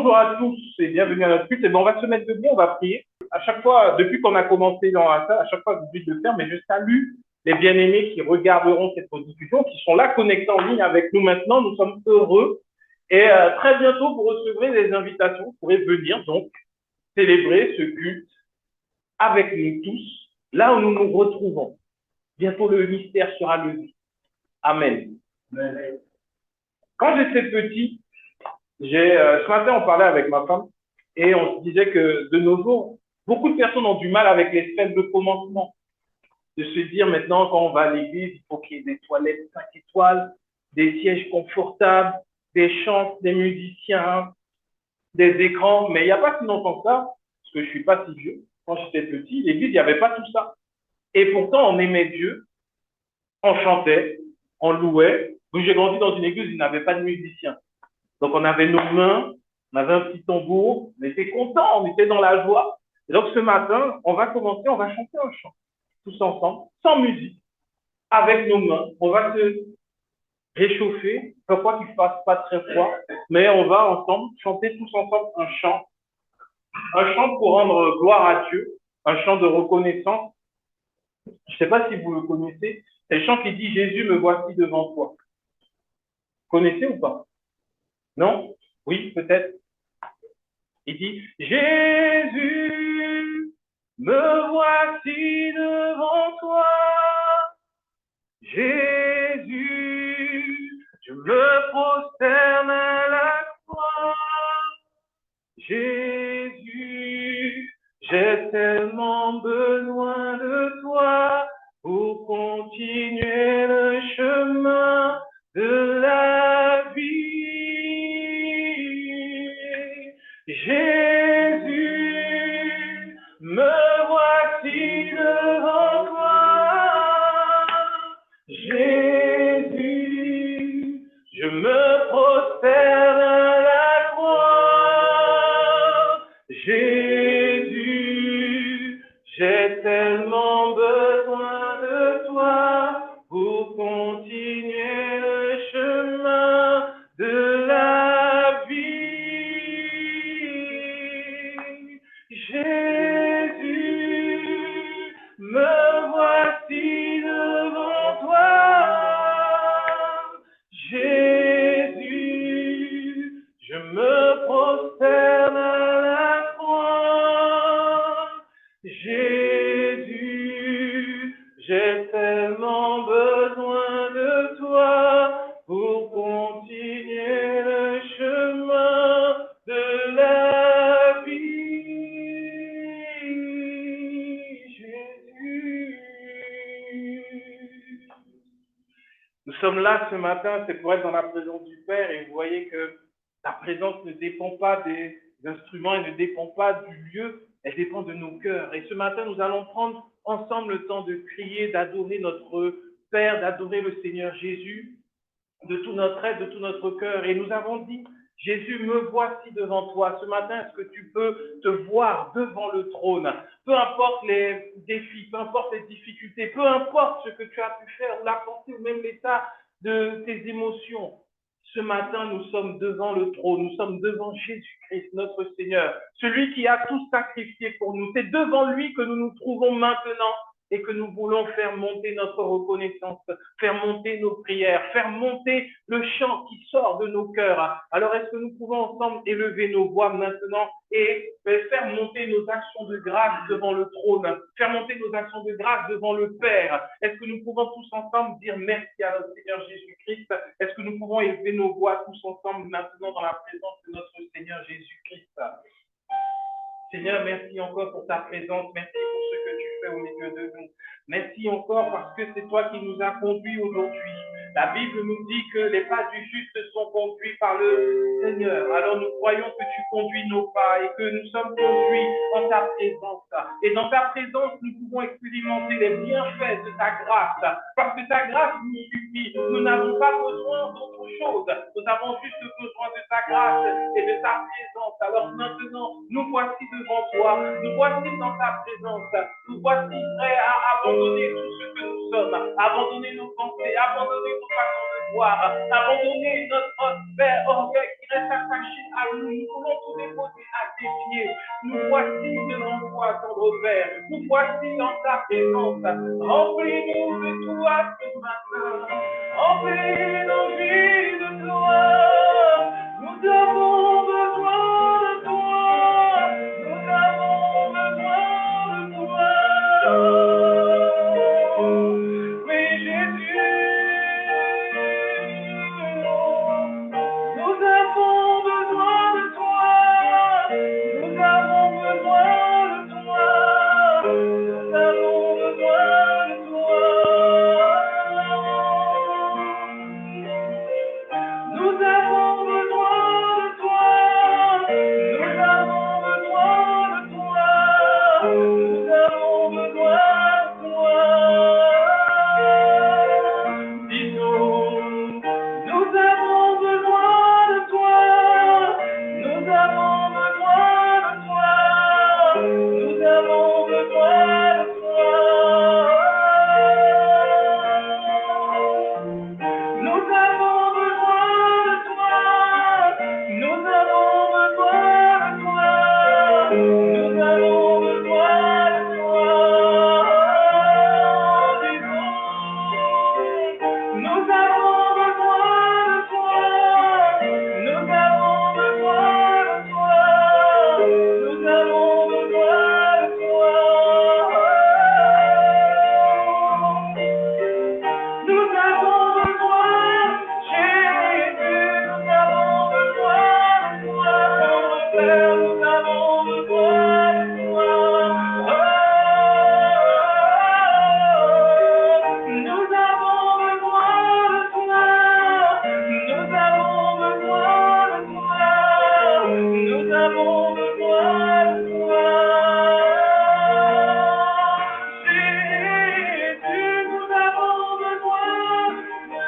bonjour à tous et bienvenue à notre culte. Et ben, on va se mettre debout, on va prier. À chaque fois, depuis qu'on a commencé dans la salle, à chaque fois, j'oublie de le faire, mais je salue les bien-aimés qui regarderont cette rediffusion, qui sont là connectés en ligne avec nous maintenant. Nous sommes heureux. Et très bientôt, vous recevrez des invitations. Vous pourrez venir donc célébrer ce culte avec nous tous, là où nous nous retrouvons. Bientôt, le mystère sera levé. Amen. Amen. Quand j'étais petit, ce matin, on parlait avec ma femme et on se disait que de nos jours, beaucoup de personnes ont du mal avec les fêtes de commencement. De se dire maintenant, quand on va à l'église, il faut qu'il y ait des toilettes 5 étoiles, des sièges confortables, des chants, des musiciens, des écrans. Mais il n'y a pas si longtemps que ça, parce que je ne suis pas si vieux. Quand j'étais petit, l'église, il n'y avait pas tout ça. Et pourtant, on aimait Dieu, on chantait, on louait. Donc, j'ai grandi dans une église où il n'y avait pas de musiciens. Donc, on avait nos mains, on avait un petit tambour, on était contents, on était dans la joie. Et donc, ce matin, on va commencer, on va chanter un chant, tous ensemble, sans musique, avec nos mains. On va se réchauffer, parfois qu'il ne fasse pas très froid, mais on va ensemble chanter tous ensemble un chant pour rendre gloire à Dieu, un chant de reconnaissance. Je ne sais pas si vous le connaissez, c'est le chant qui dit « Jésus, me voici devant toi ». Vous connaissez ou pas? Non? Oui, peut-être. Il dit « Jésus, me voici devant toi. Jésus, je me prosterne à la croix. Jésus, j'ai tellement besoin de toi pour continuer le chemin de la vie. Jésus, me voici devant toi. Jésus, je me prosterne à la croix. Jésus, j'ai tellement besoin de toi pour continuer le chemin de la vie. Jésus, me voici devant toi. Jésus, je me prosterne à la croix. Jésus, j'ai tellement besoin de toi pour continuer le chemin de la vie. Jésus. Nous sommes là ce matin, c'est pour être dans la présence du Père et vous voyez que la présence ne dépend pas des instruments, elle ne dépend pas du lieu, elle dépend de nos cœurs. Et ce matin, nous allons prendre ensemble le temps de prier, d'adorer notre Père, d'adorer le Seigneur Jésus, de tout notre être, de tout notre cœur. Et nous avons dit, Jésus, me voici devant toi. Ce matin, est-ce que tu peux te voir devant le trône? Peu importe les défis, peu importe les difficultés, peu importe ce que tu as pu faire, ou la pensée, ou même l'état de tes émotions. Ce matin, nous sommes devant le trône, nous sommes devant Jésus-Christ, notre Seigneur, celui qui a tout sacrifié pour nous. C'est devant lui que nous nous trouvons maintenant et que nous voulons faire monter notre reconnaissance, faire monter nos prières, faire monter le chant qui sort de nos cœurs. Alors, est-ce que nous pouvons ensemble élever nos voix maintenant et faire monter nos actions de grâce devant le trône, faire monter nos actions de grâce devant le Père? Est-ce que nous pouvons tous ensemble dire merci à notre Seigneur Jésus-Christ? Est-ce que nous pouvons élever nos voix tous ensemble maintenant dans la présence de notre Seigneur Jésus-Christ? Seigneur, merci encore pour ta présence. Merci pour ce que tu fais au milieu de nous. Merci encore parce que c'est toi qui nous as conduits aujourd'hui. La Bible nous dit que les pas du juste sont conduits par le Seigneur. Alors nous croyons que tu conduis nos pas et que nous sommes conduits en ta présence. Et dans ta présence, nous pouvons expérimenter les bienfaits de ta grâce. Parce que ta grâce nous suffit. Nous n'avons pas besoin d'autre chose. Nous avons juste besoin de ta grâce et de ta présence. Alors maintenant, nous voici devant toi. Nous voici dans ta présence. Nous voici prêts à abandonner tout ce que nous sommes, abandonner nos pensées, abandonner nos façons de voir, abandonner notre orgueil qui reste attaché à nous. Nous voulons tout déposer à tes pieds. Nous voici devant toi, tendre Père. Nous voici dans ta présence. Remplis-nous de toi ce matin. Remplis nos vies de toi. Nous avons besoin de toi. Nous avons besoin de toi. Oui, Jésus. Nous avons besoin de toi. Nous avons besoin de toi. Nous avons besoin de toi. Nous avons besoin de toi. Nous avons besoin de toi. Nous avons besoin de toi. Dis-nous, nous avons besoin de toi. Nous avons besoin de toi. Nous avons besoin de toi. Nous avons besoin de toi. Nous avons besoin de toi. Nous avons besoin de toi. Disons, nous avons besoin de toi. Nous avons besoin de toi. Nous avons besoin de toi. Nous avons besoin, Jésus, nous avons besoin de toi, mon Père, nous avons besoin de toi. Nous avons besoin de toi, nous avons besoin de toi, nous avons besoin de toi. Jésus, nous avons besoin,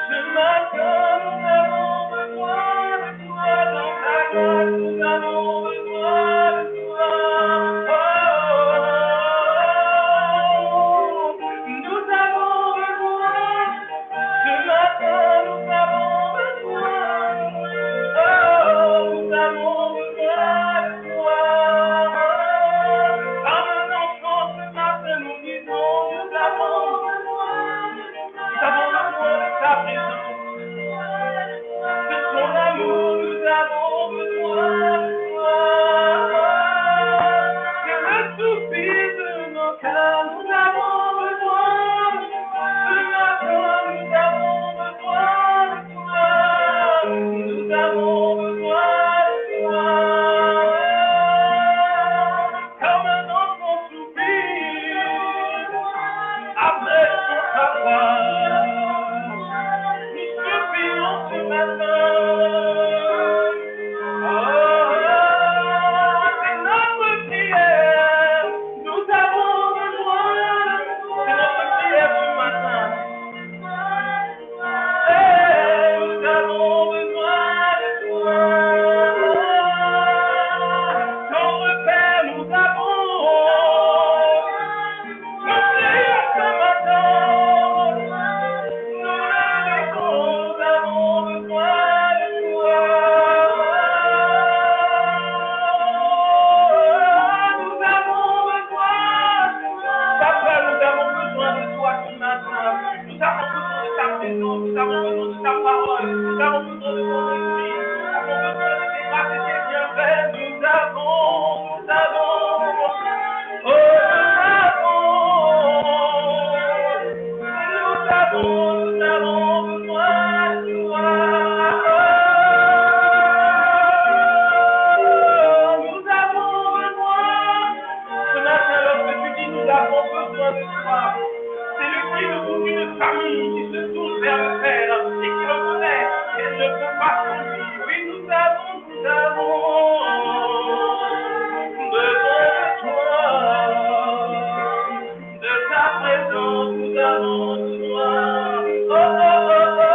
ce matin, nous avons besoin de toi, dans ta grâce, nous avons besoin de toi. Nous avons besoin, ce matin, nous avons besoin de toi. Nous avons besoin de toi. Comme un enfant, ce matin, nous disons, nous avons besoin de ta présence, de ton amour, nous avons besoin de toi. C'est le soupir de nos cœurs, nous avons besoin de toi. Ce matin, nous avons besoin de toi. Nous avons besoin de toi. Comme un enfant soupire après son papa. Nous soupirons ce matin. C'est notre prière. Nous avons besoin. C'est notre prière ce matin. Nous avons besoin de toi. Notre Père, nous avons. Nous prions ce matin. Nous avons besoin de toi. Nous avons besoin. Papa, nous avons besoin de toi ce matin. Nous avons besoin de ta présence. Nous avons besoin de ta parole. Nous avons besoin de ton esprit. Nous avons besoin de tes grâces et tes bienfaits. Nous avons. Oh, nous avons besoin de toi. Nous avons besoin. Ce matin, lorsque tu dis nous avons besoin de toi, c'est le cri de toute une famille qui se tourne vers le Père et qui reconnaît qu'elle ne peut pas conduire. Oui, nous avons besoin de toi, de ta présence, nous avons besoin. Oh, oh, oh, oh.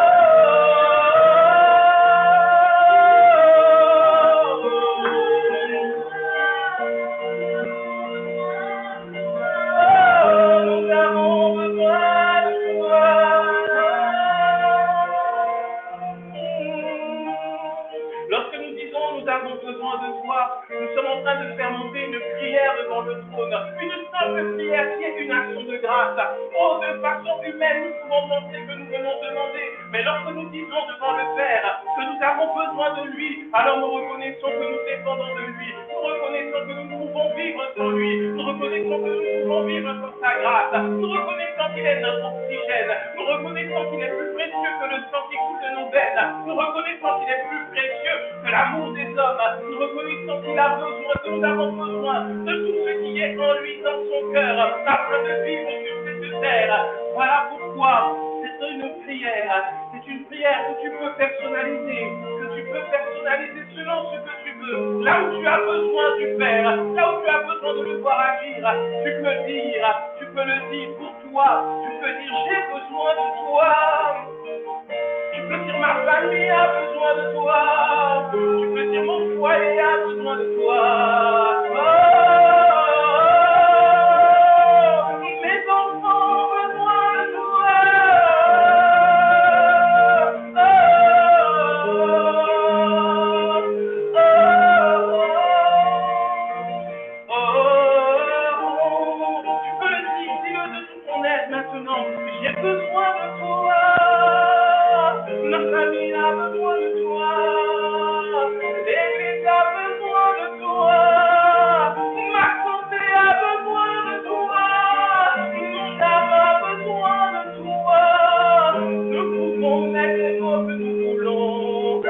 besoin de toi. Nous sommes en train de faire monter une prière devant le trône, une simple prière qui est une action de grâce. Oh, de façon humaine, nous pouvons penser que nous venons demander, mais lorsque nous disons devant le Père que nous avons besoin de lui, alors nous reconnaissons que nous dépendons de lui, nous reconnaissons que nous pouvons vivre sans lui, nous reconnaissons que nous pouvons vivre sans sa grâce, nous reconnaissons qu'il est notre oxygène, nous reconnaissons qu'il est plus précieux que le sang qui coule de nos veines, nous reconnaissons qu'il est plus précieux que l'amour des hommes, nous reconnaissons qu'il a besoin, que nous avons besoin de tout ce qui est en lui, dans son cœur, afin de vivre sur cette terre. Voilà pourquoi c'est une prière que tu peux personnaliser, selon ce que tu veux. Là où tu as besoin du Père, là où tu as besoin de le voir agir, tu peux le dire pour toi, tu peux dire j'ai besoin de toi. Tu peux dire ma famille a besoin de toi, tu peux dire mon foyer a besoin de toi. Mes enfants ont besoin de toi. Tu peux le dire, dis-le de tout ton être maintenant. J'ai besoin de toi. Ma famille a besoin de toi. L'Église a besoin de toi. Ma santé a besoin de toi. Mon âme a besoin de toi. Nous pouvons mettre les mots que nous voulons.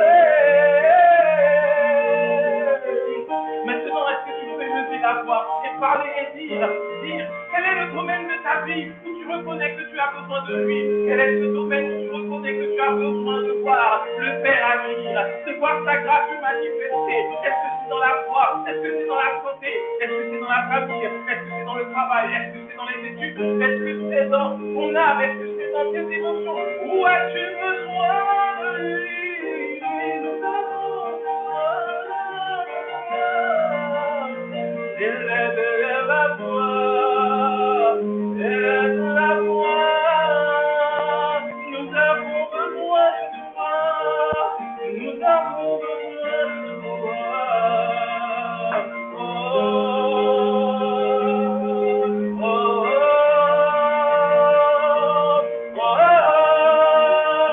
Maintenant, est-ce que tu peux lever la voix et parler et dire, quel est le domaine de ta vie où tu reconnais que tu as besoin de lui? Quel est ce domaine où tu reconnais que tu as besoin de voir le Père agir, de voir sa grâce se manifester? Est-ce que c'est dans la foi? Est-ce que c'est dans la santé? Est-ce que c'est dans la famille? Est-ce que c'est dans le travail? Est-ce que c'est dans les études? Est-ce que c'est dans ton âme? Est-ce que c'est dans tes émotions? Où as-tu besoin de lui? Nous avons besoin de toi. Élève la voix, élève la voix. Nous avons besoin de toi. Nous avons besoin de toi. Oh, oh, oh, oh, oh.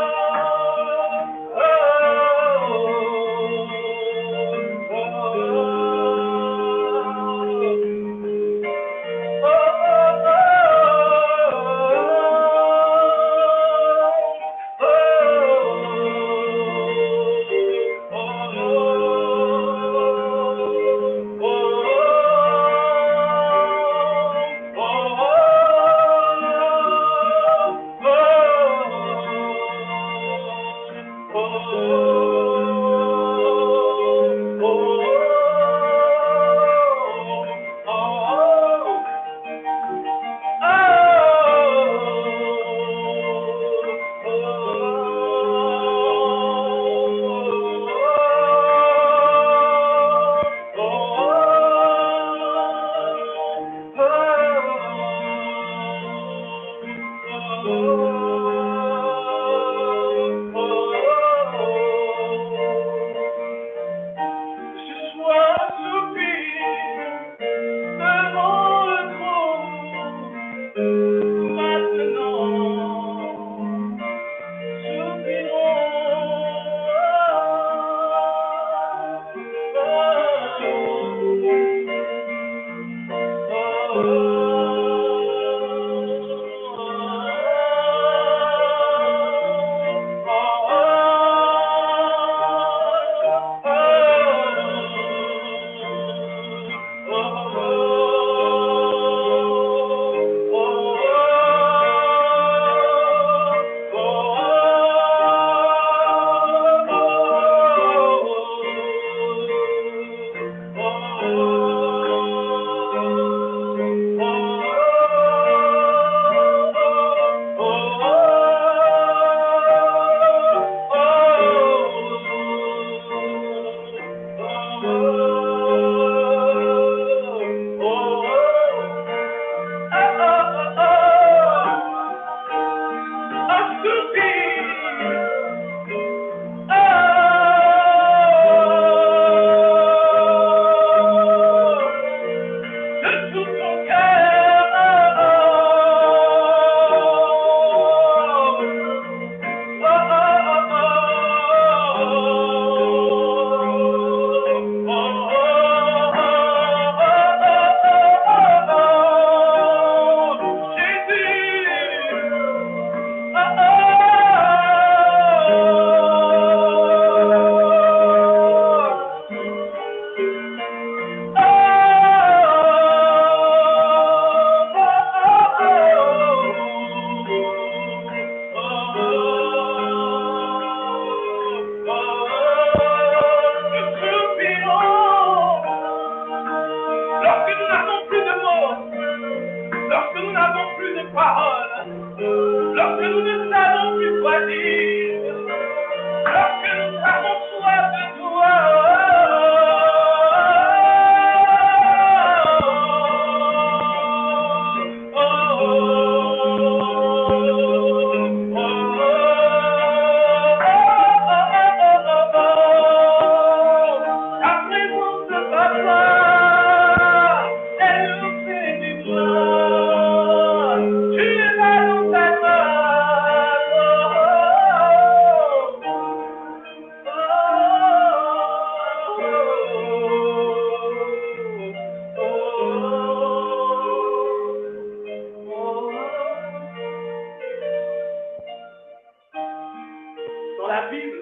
Dans la Bible,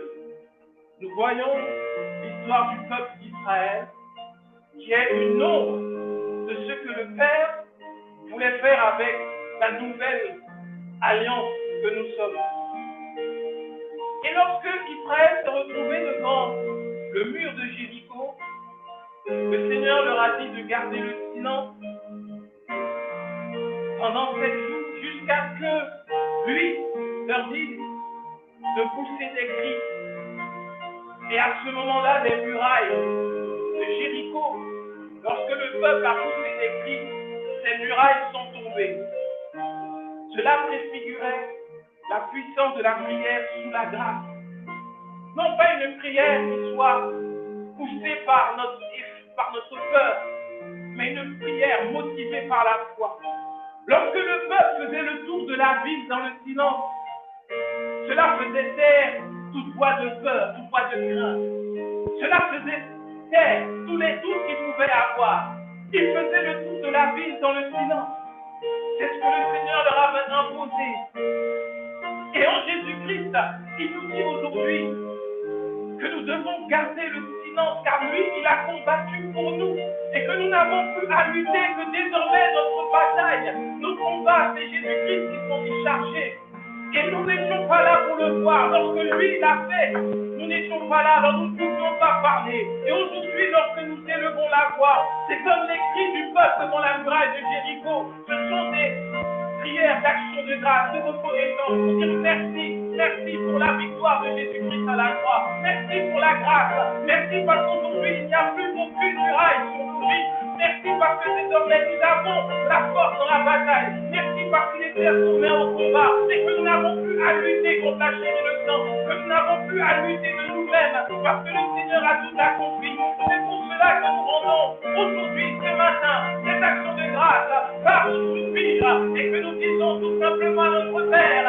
nous voyons l'histoire du peuple d'Israël qui est une ombre de ce que le Père voulait faire avec la nouvelle alliance que nous sommes. Et lorsque Israël s'est retrouvé devant le mur de Jéricho, le Seigneur leur a dit de garder le silence pendant 7 jours jusqu'à ce que lui leur dise de pousser des cris. Et à ce moment-là, les murailles de Jéricho, lorsque le peuple a poussé des cris, ces murailles sont tombées. Cela préfigurait la puissance de la prière sous la grâce. Non pas une prière qui soit poussée par notre peur, mais une prière motivée par la foi. Lorsque le peuple faisait le tour de la ville dans le silence, cela faisait taire toute voix de peur, toute voix de crainte. Cela faisait taire tous les doutes qu'ils pouvaient avoir. Ils faisaient le tour de la ville dans le silence. C'est ce que le Seigneur leur avait imposé. Et en Jésus-Christ, il nous dit aujourd'hui que nous devons garder le silence, car lui, il a combattu pour nous, et que nous n'avons plus à lutter, que désormais notre bataille, nos combats, c'est Jésus-Christ qui sont y chargés. Et nous n'étions pas là pour le voir. Lorsque lui l'a fait, nous n'étions pas là, alors nous ne pouvions pas parler. Et aujourd'hui, lorsque nous élevons la voix, c'est comme les cris du peuple devant la muraille de Jéricho. Ce sont des prières d'action de grâce, de reconnaissance, pour dire merci, merci pour la victoire de Jésus-Christ à la croix. Merci pour la grâce. Merci parce qu'aujourd'hui, il n'y a plus aucune muraille sur nos vies. Merci parce que désormais, nous avons la force dans la bataille. Merci parce qu'il est désormais au combat et que nous n'avons plus à lutter contre la chair et le sang, que nous n'avons plus à lutter de nous-mêmes parce que le Seigneur a tout accompli. C'est pour cela que nous rendons aujourd'hui, ce matin, cette action de grâce par nos soupirs et que nous disons tout simplement à notre Père,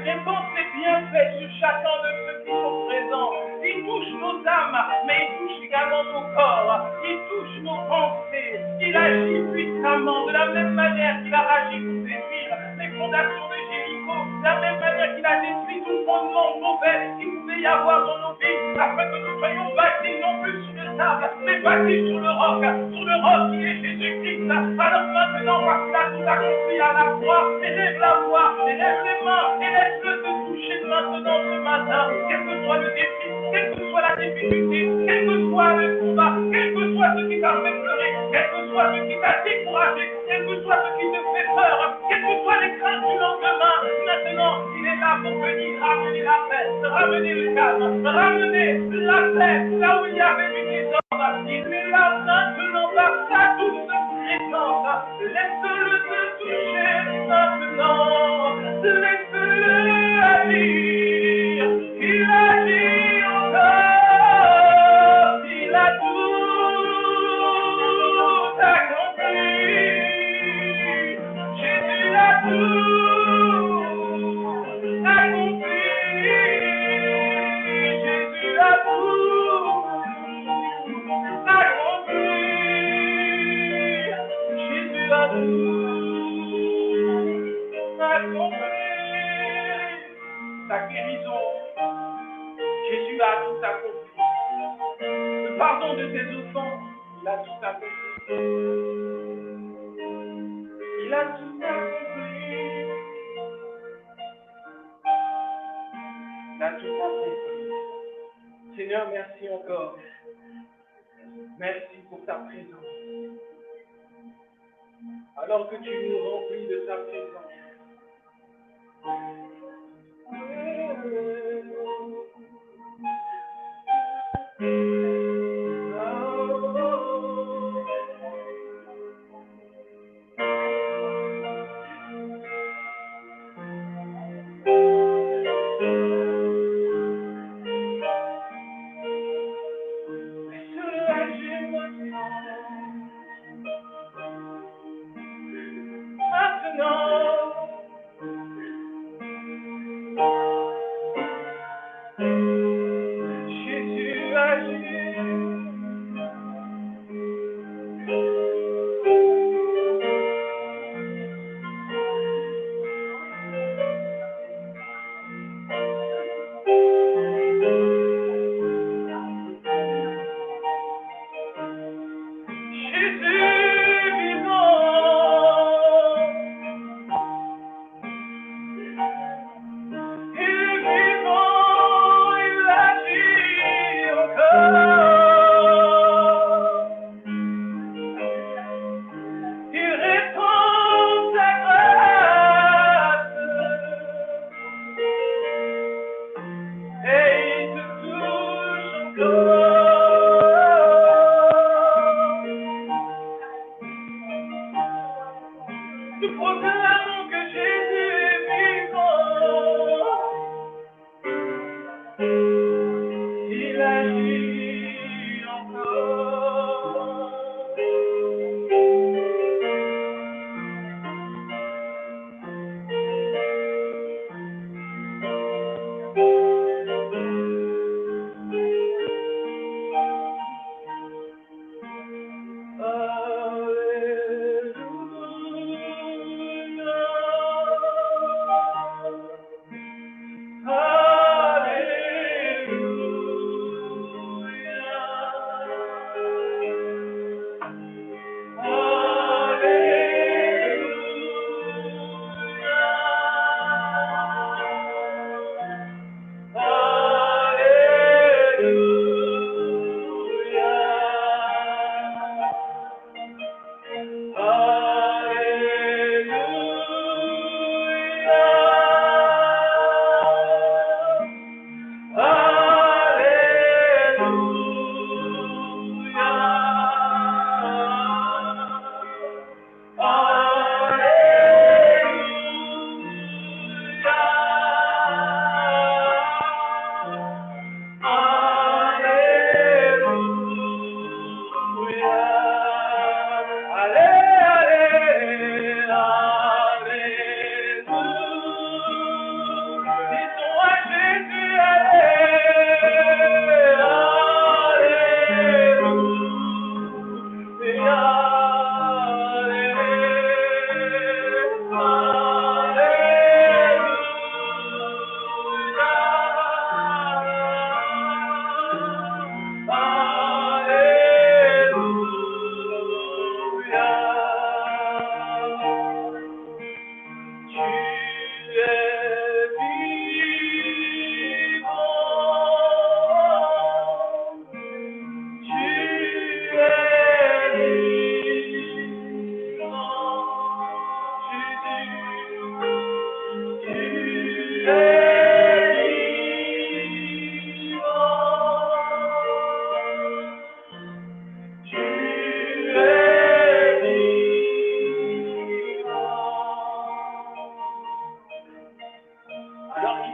répand ses bienfaits sur chacun de ceux qui sont présents. Il touche nos âmes, mais il touche également nos corps. Il touche nos pensées. Il agit puissamment de la même manière qu'il a agi pour détruire les fondations de Jéricho, de la même manière qu'il a détruit tout fondement mauvais qu'il pouvait y avoir dans nos vies, afin que nous soyons bâtis non plus sur le sable, mais bâtis sur le roc qui est Jésus-Christ. Alors maintenant, parce qu'il a tout accompli à la croix, élève la voix, élève les mains, et laisse-le te toucher maintenant ce matin, quel que soit le défi, quelle que soit la difficulté, quel que soit le combat, quel que soit ce qui t'a fait pleurer, quel que soit ce qui t'a découragé, quel que soit ce qui te fait peur, quelles que soient les craintes du lendemain, maintenant il est là pour venir ramener la paix, ramener le calme, ramener la paix là où il y avait du désordre. Il est là maintenant par sa douce présence. Laisse-le te toucher maintenant, laisse-le agir. Il agit encore, il a tout accompli. Jésus a tout accompli. Jésus a tout accompli. Jésus a tout accompli. Ta guérison, Jésus a tout accompli. Le pardon de tes offenses, il a tout accompli. Il a tout accompli. Il a tout accompli. Seigneur, merci encore. Merci pour ta présence. Alors que tu nous remplis de ta présence. Laisse-le agir maintenant. Maintenant.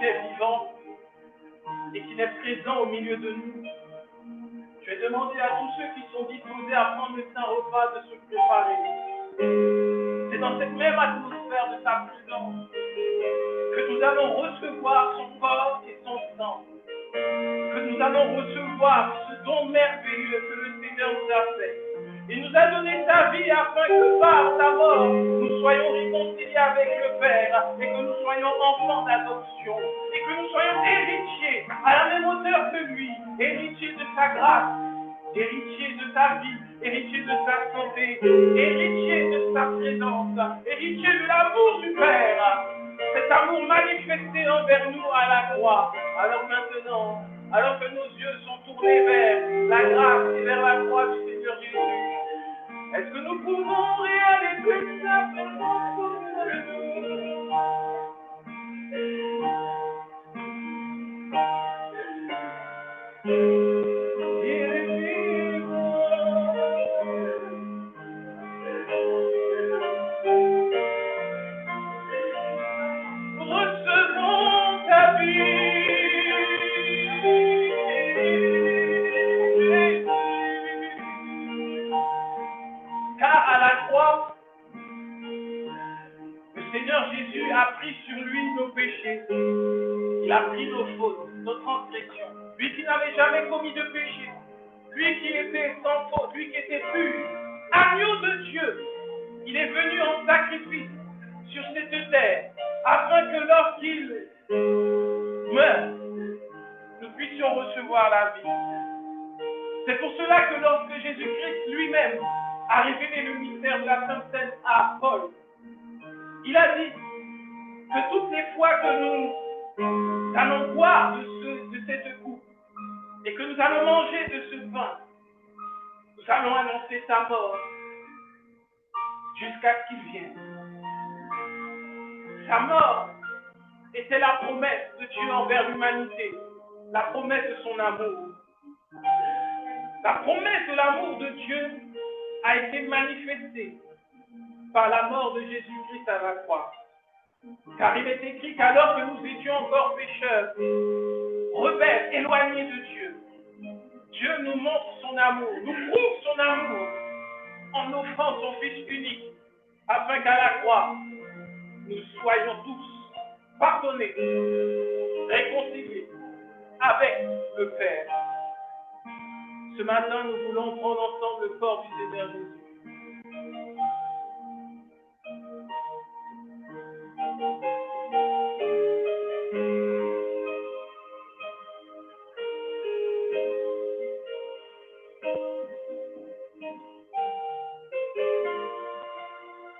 est vivant et qu'il est présent au milieu de nous. Je vais demander à tous ceux qui sont disposés à prendre le saint repas de se préparer. C'est dans cette même atmosphère de sa présence que nous allons recevoir son corps et son sang, que nous allons recevoir ce don merveilleux que le Seigneur nous a fait. Il nous a donné sa vie afin que par sa mort, nous soyons réconciliés avec le Père et que nous soyons enfants d'adoption et que nous soyons héritiers à la même hauteur que lui, héritiers de sa grâce, héritiers de sa vie, héritiers de sa santé, héritiers de sa présence, héritiers de l'amour du Père. Cet amour manifesté envers nous à la croix. Alors maintenant, alors que nos yeux sont tournés vers la grâce et vers la croix du Seigneur Jésus, est-ce que nous pouvons réaliser simplement pour recevons ta vie. Car à la croix, le Seigneur Jésus a pris sur lui nos péchés. Il a pris nos fautes, nos transgressions. Lui qui n'avait jamais commis de péché. Lui qui était sans faute, lui qui était pur. Agneau de Dieu. Il est venu en sacrifice sur cette terre afin que lorsqu'il meurt, nous puissions recevoir la vie. C'est pour cela que lorsque Jésus-Christ lui-même a révélé le mystère de la Sainte Seine à Paul, il a dit que toutes les fois que nous allons boire de cette coupe et que nous allons manger de ce pain, nous allons annoncer sa mort jusqu'à ce qu'il vienne. Sa mort était la promesse de Dieu envers l'humanité, la promesse de son amour. La promesse de l'amour de Dieu a été manifestée par la mort de Jésus-Christ à la croix. Car il est écrit qu'alors que nous étions encore pécheurs, rebelles, éloignés de Dieu, Dieu nous montre son amour, nous prouve son amour en offrant son Fils unique, afin qu'à la croix, nous soyons tous pardonnés, réconciliés avec le Père. Ce matin, nous voulons prendre ensemble le corps du Seigneur Jésus.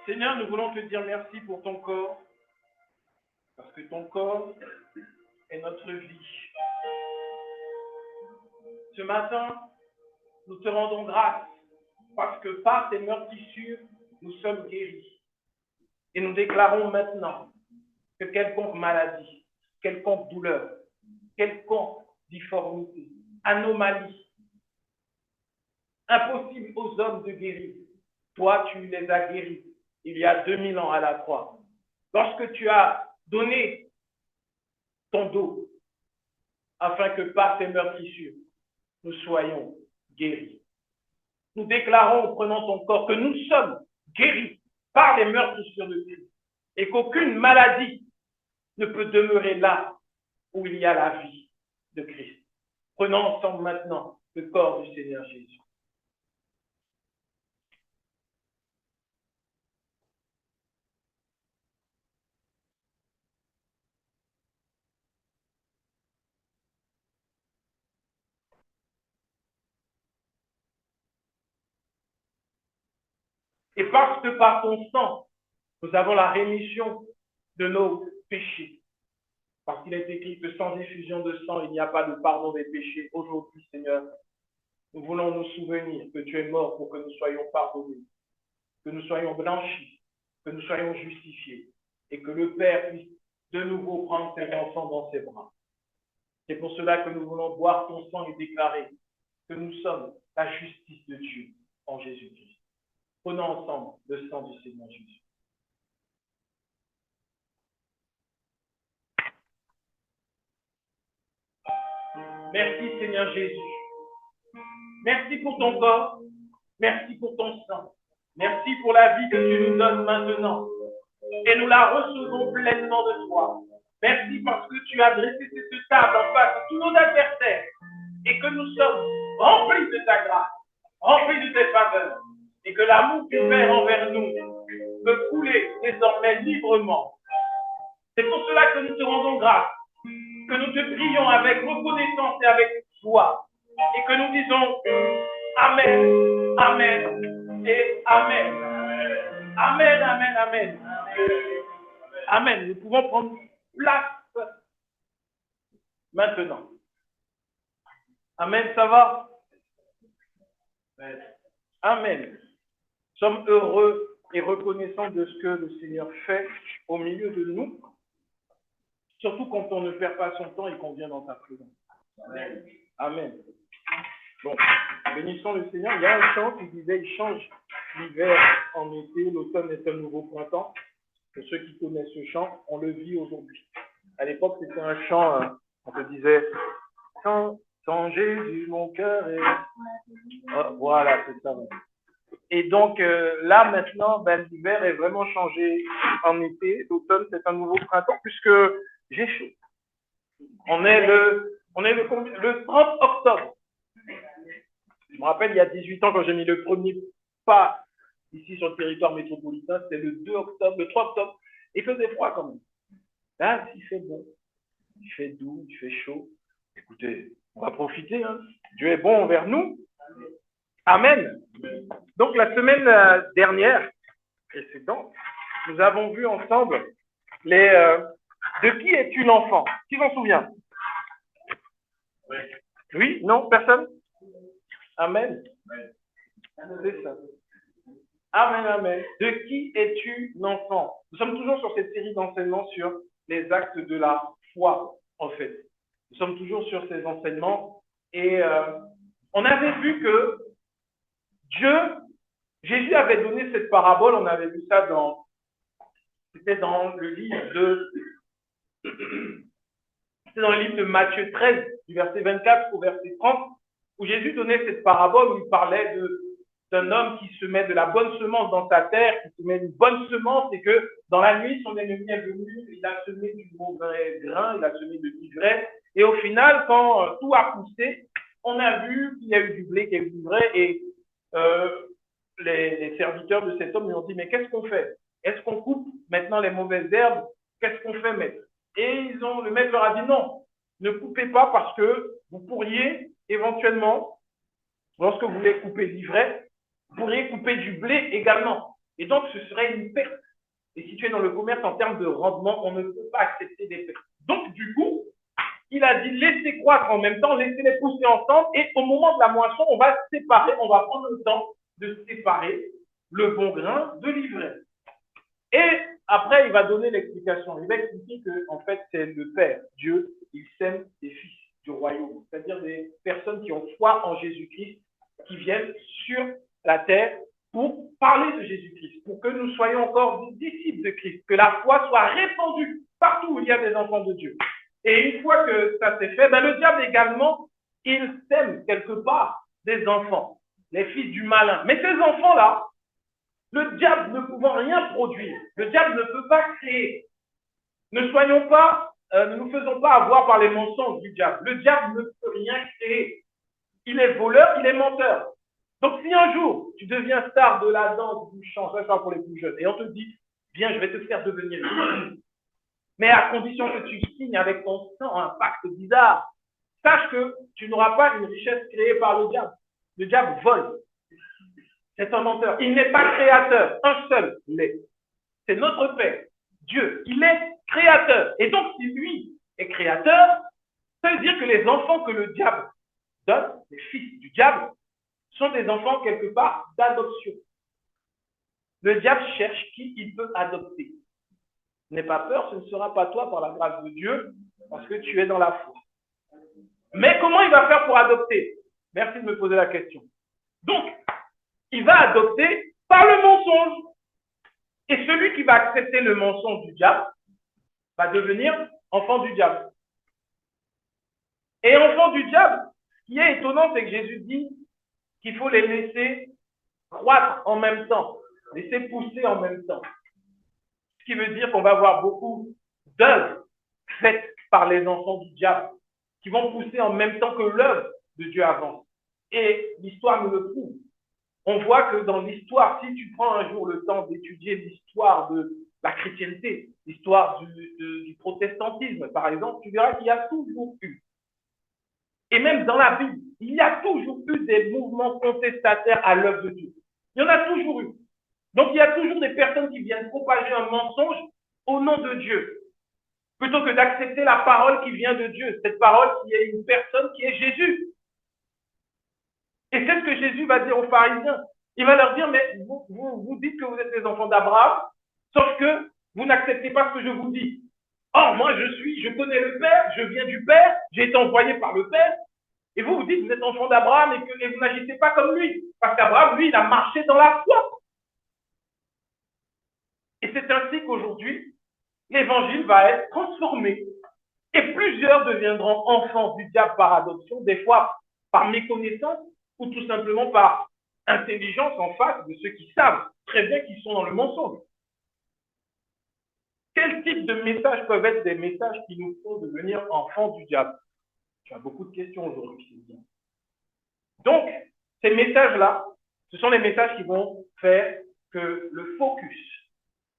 Seigneur, nous voulons te dire merci pour ton corps, parce que ton corps est notre vie. Ce matin, nous te rendons grâce, parce que par tes meurtrissures, nous sommes guéris. Et nous déclarons maintenant que quelconque maladie, quelconque douleur, quelconque difformité, anomalie, impossible aux hommes de guérir, toi, tu les as guéris il y a 2000 ans à la croix. Lorsque tu as donné ton dos, afin que par tes meurtrissures, nous soyons guéris. Nous déclarons en prenant ton corps que nous sommes guéris par les meurtrissures de Christ et qu'aucune maladie ne peut demeurer là où il y a la vie de Christ. Prenons ensemble maintenant le corps du Seigneur Jésus. Et parce que par ton sang, nous avons la rémission de nos péchés. Parce qu'il est écrit que sans effusion de sang, il n'y a pas de pardon des péchés. Aujourd'hui, Seigneur, nous voulons nous souvenir que tu es mort pour que nous soyons pardonnés, que nous soyons blanchis, que nous soyons justifiés et que le Père puisse de nouveau prendre ses enfants dans ses bras. C'est pour cela que nous voulons boire ton sang et déclarer que nous sommes la justice de Dieu en Jésus-Christ. Prenons ensemble le sang du Seigneur Jésus. Merci Seigneur Jésus. Merci pour ton corps. Merci pour ton sang. Merci pour la vie que tu nous donnes maintenant. Et nous la recevons pleinement de toi. Merci parce que tu as dressé cette table en face de tous nos adversaires et que nous sommes remplis de ta grâce, remplis de tes faveurs et que l'amour du Père envers nous peut couler désormais librement. C'est pour cela que nous te rendons grâce, que nous te prions avec reconnaissance et avec joie et que nous disons Amen, Amen et Amen. Amen, Amen, Amen. Amen. Nous pouvons prendre place maintenant. Amen, ça va? Amen. Nous sommes heureux et reconnaissants de ce que le Seigneur fait au milieu de nous, surtout quand on ne perd pas son temps et qu'on vient dans ta présence. Amen. Amen. Bon, bénissons le Seigneur. Il y a un chant qui disait, il change l'hiver en été, l'automne est un nouveau printemps. Pour ceux qui connaissent ce chant, on le vit aujourd'hui. À l'époque, c'était un chant, on te disait, sans Jésus, mon cœur est... Oh, voilà, c'est ça. Et donc, là, maintenant, l'hiver est vraiment changé en été. L'automne, c'est un nouveau printemps, puisque j'ai chaud. On est le 30 octobre. Je me rappelle, il y a 18 ans, quand j'ai mis le premier pas ici sur le territoire métropolitain, c'était le 2 octobre, le 3 octobre. Il faisait froid quand même. Là, il fait bon, il fait doux, il fait chaud. Écoutez, on va profiter. Hein. Dieu est bon envers nous. Amen. Donc, la semaine dernière, précédente, nous avons vu ensemble de qui es-tu l'enfant? Qui s'en souvient? Oui? Non? Personne? Amen. C'est ça. Amen, amen. De qui es-tu l'enfant? Nous sommes toujours sur cette série d'enseignements sur les actes de la foi, en fait. Nous sommes toujours sur ces enseignements et on avait vu que Jésus avait donné cette parabole, on avait vu ça c'était dans le livre de Matthieu 13, du verset 24 au verset 30, où Jésus donnait cette parabole où il parlait d'un homme qui se met de la bonne semence dans sa terre, qui se met une bonne semence et que dans la nuit, son ennemi est venu, il a semé du mauvais grain, il a semé de l'ivraie. Et au final, quand tout a poussé, on a vu qu'il y a eu du blé, qu'il y a eu du vrai et les serviteurs de cet homme lui ont dit, mais qu'est-ce qu'on fait? Est-ce qu'on coupe maintenant les mauvaises herbes? Qu'est-ce qu'on fait, maître? Et le maître leur a dit, non, ne coupez pas parce que vous pourriez éventuellement, lorsque vous voulez couper l'ivraie, vous pourriez couper du blé également. Et donc, ce serait une perte. Et si tu es dans le commerce, en termes de rendement, on ne peut pas accepter des pertes. Donc, du coup, il a dit, laissez croître en même temps, laissez-les pousser ensemble, et au moment de la moisson, on va séparer, on va prendre le temps de séparer le bon grain de l'ivraie. Et après, il va donner l'explication. Il va expliquer que, en fait, c'est le Père, Dieu, il sème des fils du royaume, c'est-à-dire des personnes qui ont foi en Jésus-Christ, qui viennent sur la terre pour parler de Jésus-Christ, pour que nous soyons encore des disciples de Christ, que la foi soit répandue partout où il y a des enfants de Dieu. Et une fois que ça s'est fait, le diable également, il sème quelque part des enfants, les fils du malin. Mais ces enfants-là, le diable ne pouvant rien produire, le diable ne peut pas créer. Ne nous faisons pas avoir par les mensonges du diable. Le diable ne peut rien créer. Il est voleur, il est menteur. Donc si un jour tu deviens star de la danse, du chant, ça sera pour les plus jeunes, et on te dit, viens, je vais te faire devenir riche, mais à condition que tu signes avec ton sang un pacte bizarre, sache que tu n'auras pas une richesse créée par le diable. Le diable vole. C'est un menteur. Il n'est pas créateur. Un seul l'est. C'est notre Père, Dieu. Il est créateur. Et donc, si lui est créateur, ça veut dire que les enfants que le diable donne, les fils du diable, sont des enfants quelque part d'adoption. Le diable cherche qui il peut adopter. N'aie pas peur, ce ne sera pas toi par la grâce de Dieu, parce que tu es dans la foi. Mais comment il va faire pour adopter? Merci de me poser la question. Donc, il va adopter par le mensonge. Et celui qui va accepter le mensonge du diable va devenir enfant du diable. et enfants du diable. Ce qui est étonnant, c'est que Jésus dit qu'il faut les laisser croître en même temps, laisser pousser en même temps. Ce qui veut dire qu'on va avoir beaucoup d'œuvres faites par les enfants du diable qui vont pousser en même temps que l'œuvre de Dieu avance. Et l'histoire nous le prouve. On voit que dans l'histoire, si tu prends un jour le temps d'étudier l'histoire de la chrétienté, l'histoire du protestantisme, par exemple, tu verras qu'il y a toujours eu, et même dans la Bible, il y a toujours eu des mouvements contestataires à l'œuvre de Dieu. Il y en a toujours eu. Donc, il y a toujours des personnes qui viennent propager un mensonge au nom de Dieu, plutôt que d'accepter la parole qui vient de Dieu, cette parole qui est une personne qui est Jésus. Et c'est ce que Jésus va dire aux pharisiens. Il va leur dire, mais vous dites que vous êtes les enfants d'Abraham, sauf que vous n'acceptez pas ce que je vous dis. Or, moi, je connais le Père, je viens du Père, j'ai été envoyé par le Père, et vous dites que vous êtes enfants d'Abraham et que vous n'agissez pas comme lui. Parce qu'Abraham, lui, il a marché dans la foi. Et c'est ainsi qu'aujourd'hui, l'évangile va être transformé. Et plusieurs deviendront enfants du diable par adoption, des fois par méconnaissance ou tout simplement par intelligence en face de ceux qui savent très bien qu'ils sont dans le mensonge. Quel type de messages peuvent être des messages qui nous font devenir enfants du diable? Tu as beaucoup de questions aujourd'hui, c'est bien. Donc, ces messages-là, ce sont les messages qui vont faire que le focus,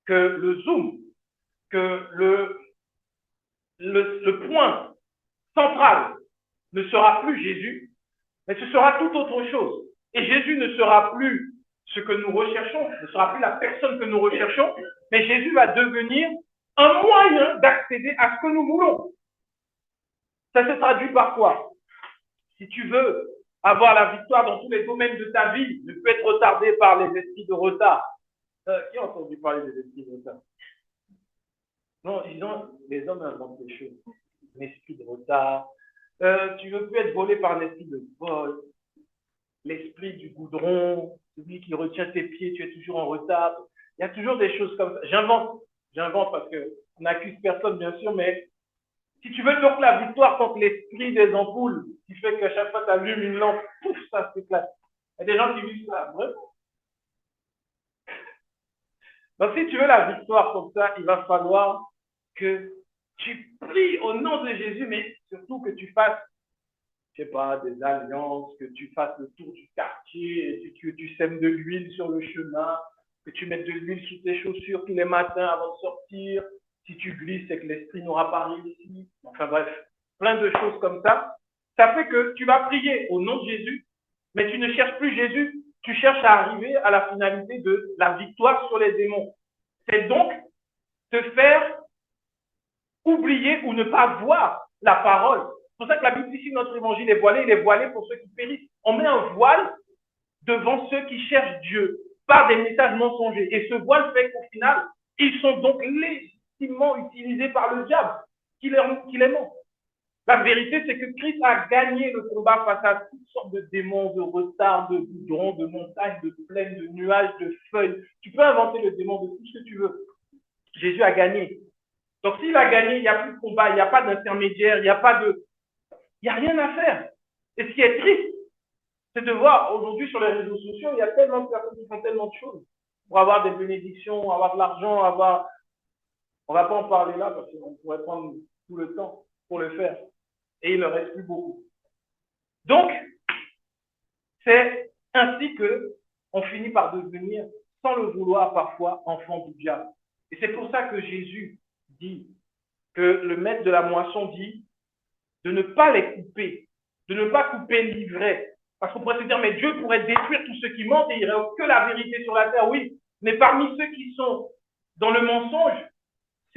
que le zoom, que le point central ne sera plus Jésus, mais ce sera tout autre chose. Et Jésus ne sera plus ce que nous recherchons, ne sera plus la personne que nous recherchons, mais Jésus va devenir un moyen d'accéder à ce que nous voulons. Ça se traduit par quoi? Si tu veux avoir la victoire dans tous les domaines de ta vie, ne peut être retardé par les esprits de retard. Qui a entendu parler des esprits de retard? Non, disons, les hommes inventent des choses. Un esprit de retard. Tu ne veux plus être volé par un esprit de vol. L'esprit du goudron, celui qui retient tes pieds, tu es toujours en retard. Il y a toujours des choses comme ça. J'invente parce qu'on n'accuse personne, bien sûr, mais si tu veux donc la victoire contre l'esprit des ampoules, qui fait qu'à chaque fois que tu allumes une lampe, pouf, ça s'éclate. Il y a des gens qui vivent ça, vraiment. Donc, si tu veux la victoire comme ça, il va falloir que tu pries au nom de Jésus, mais surtout que tu fasses, je sais pas, des alliances, que tu fasses le tour du quartier, que tu sèmes de l'huile sur le chemin, que tu mettes de l'huile sous tes chaussures tous les matins avant de sortir. Si tu glisses, c'est que l'esprit n'aura pas réussi. Enfin bref, plein de choses comme ça. Ça fait que tu vas prier au nom de Jésus, mais tu ne cherches plus Jésus, tu cherches à arriver à la finalité de la victoire sur les démons. C'est donc te faire oublier ou ne pas voir la parole. C'est pour ça que la Bible dit si notre évangile est voilé, il est voilé pour ceux qui périssent. On met un voile devant ceux qui cherchent Dieu par des messages mensongers. Et ce voile fait qu'au final, ils sont donc légitimement utilisés par le diable qui les ment. La vérité, c'est que Christ a gagné le combat face à toutes sortes de démons, de retards, de goudrons, de montagnes, de plaines, de nuages, de feuilles. Tu peux inventer le démon de tout ce que tu veux. Jésus a gagné. Donc, s'il a gagné, il n'y a plus de combat, il n'y a pas d'intermédiaire, il n'y a rien à faire. Et ce qui est triste, c'est de voir aujourd'hui sur les réseaux sociaux, il y a tellement de personnes qui font tellement de choses pour avoir des bénédictions, avoir de l'argent, avoir... On ne va pas en parler là parce qu'on pourrait prendre tout le temps pour le faire. Et il ne reste plus beaucoup. Donc, c'est ainsi qu'on finit par devenir, sans le vouloir parfois, enfant du diable. Et c'est pour ça que Jésus dit, que le maître de la moisson dit, de ne pas les couper, de ne pas couper l'ivraie. Parce qu'on pourrait se dire, mais Dieu pourrait détruire tous ceux qui mentent et il n'y aurait que la vérité sur la terre. Oui, mais parmi ceux qui sont dans le mensonge,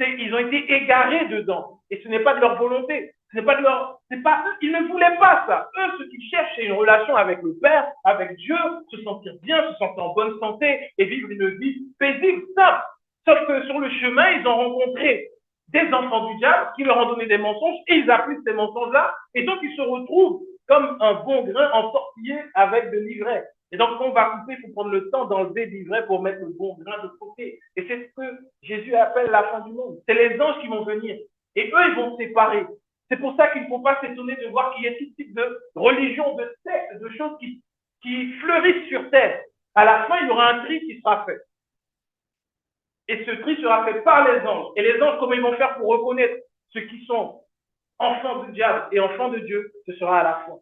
ils ont été égarés dedans. Et ce n'est pas de leur volonté. Ils ne voulaient pas ça. Eux, ce qu'ils cherchent, c'est une relation avec le Père, avec Dieu, se sentir bien, se sentir en bonne santé et vivre une vie paisible, simple. Sauf que sur le chemin, ils ont rencontré des enfants du diable qui leur ont donné des mensonges et ils appliquent ces mensonges-là. Et donc, ils se retrouvent comme un bon grain entortillé avec de l'ivraie. Et donc, quand on va couper, il faut prendre le temps d'enlever l'ivraie pour mettre le bon grain de côté. Et c'est ce que Jésus appelle la fin du monde. C'est les anges qui vont venir. Et eux, ils vont se séparer. C'est pour ça qu'il ne faut pas s'étonner de voir qu'il y a tout type de religions, de sectes, de choses qui fleurissent sur terre. À la fin, il y aura un tri qui sera fait. Et ce tri sera fait par les anges. Et les anges, comment ils vont faire pour reconnaître ceux qui sont enfants du diable et enfants de Dieu? Ce sera à la fin.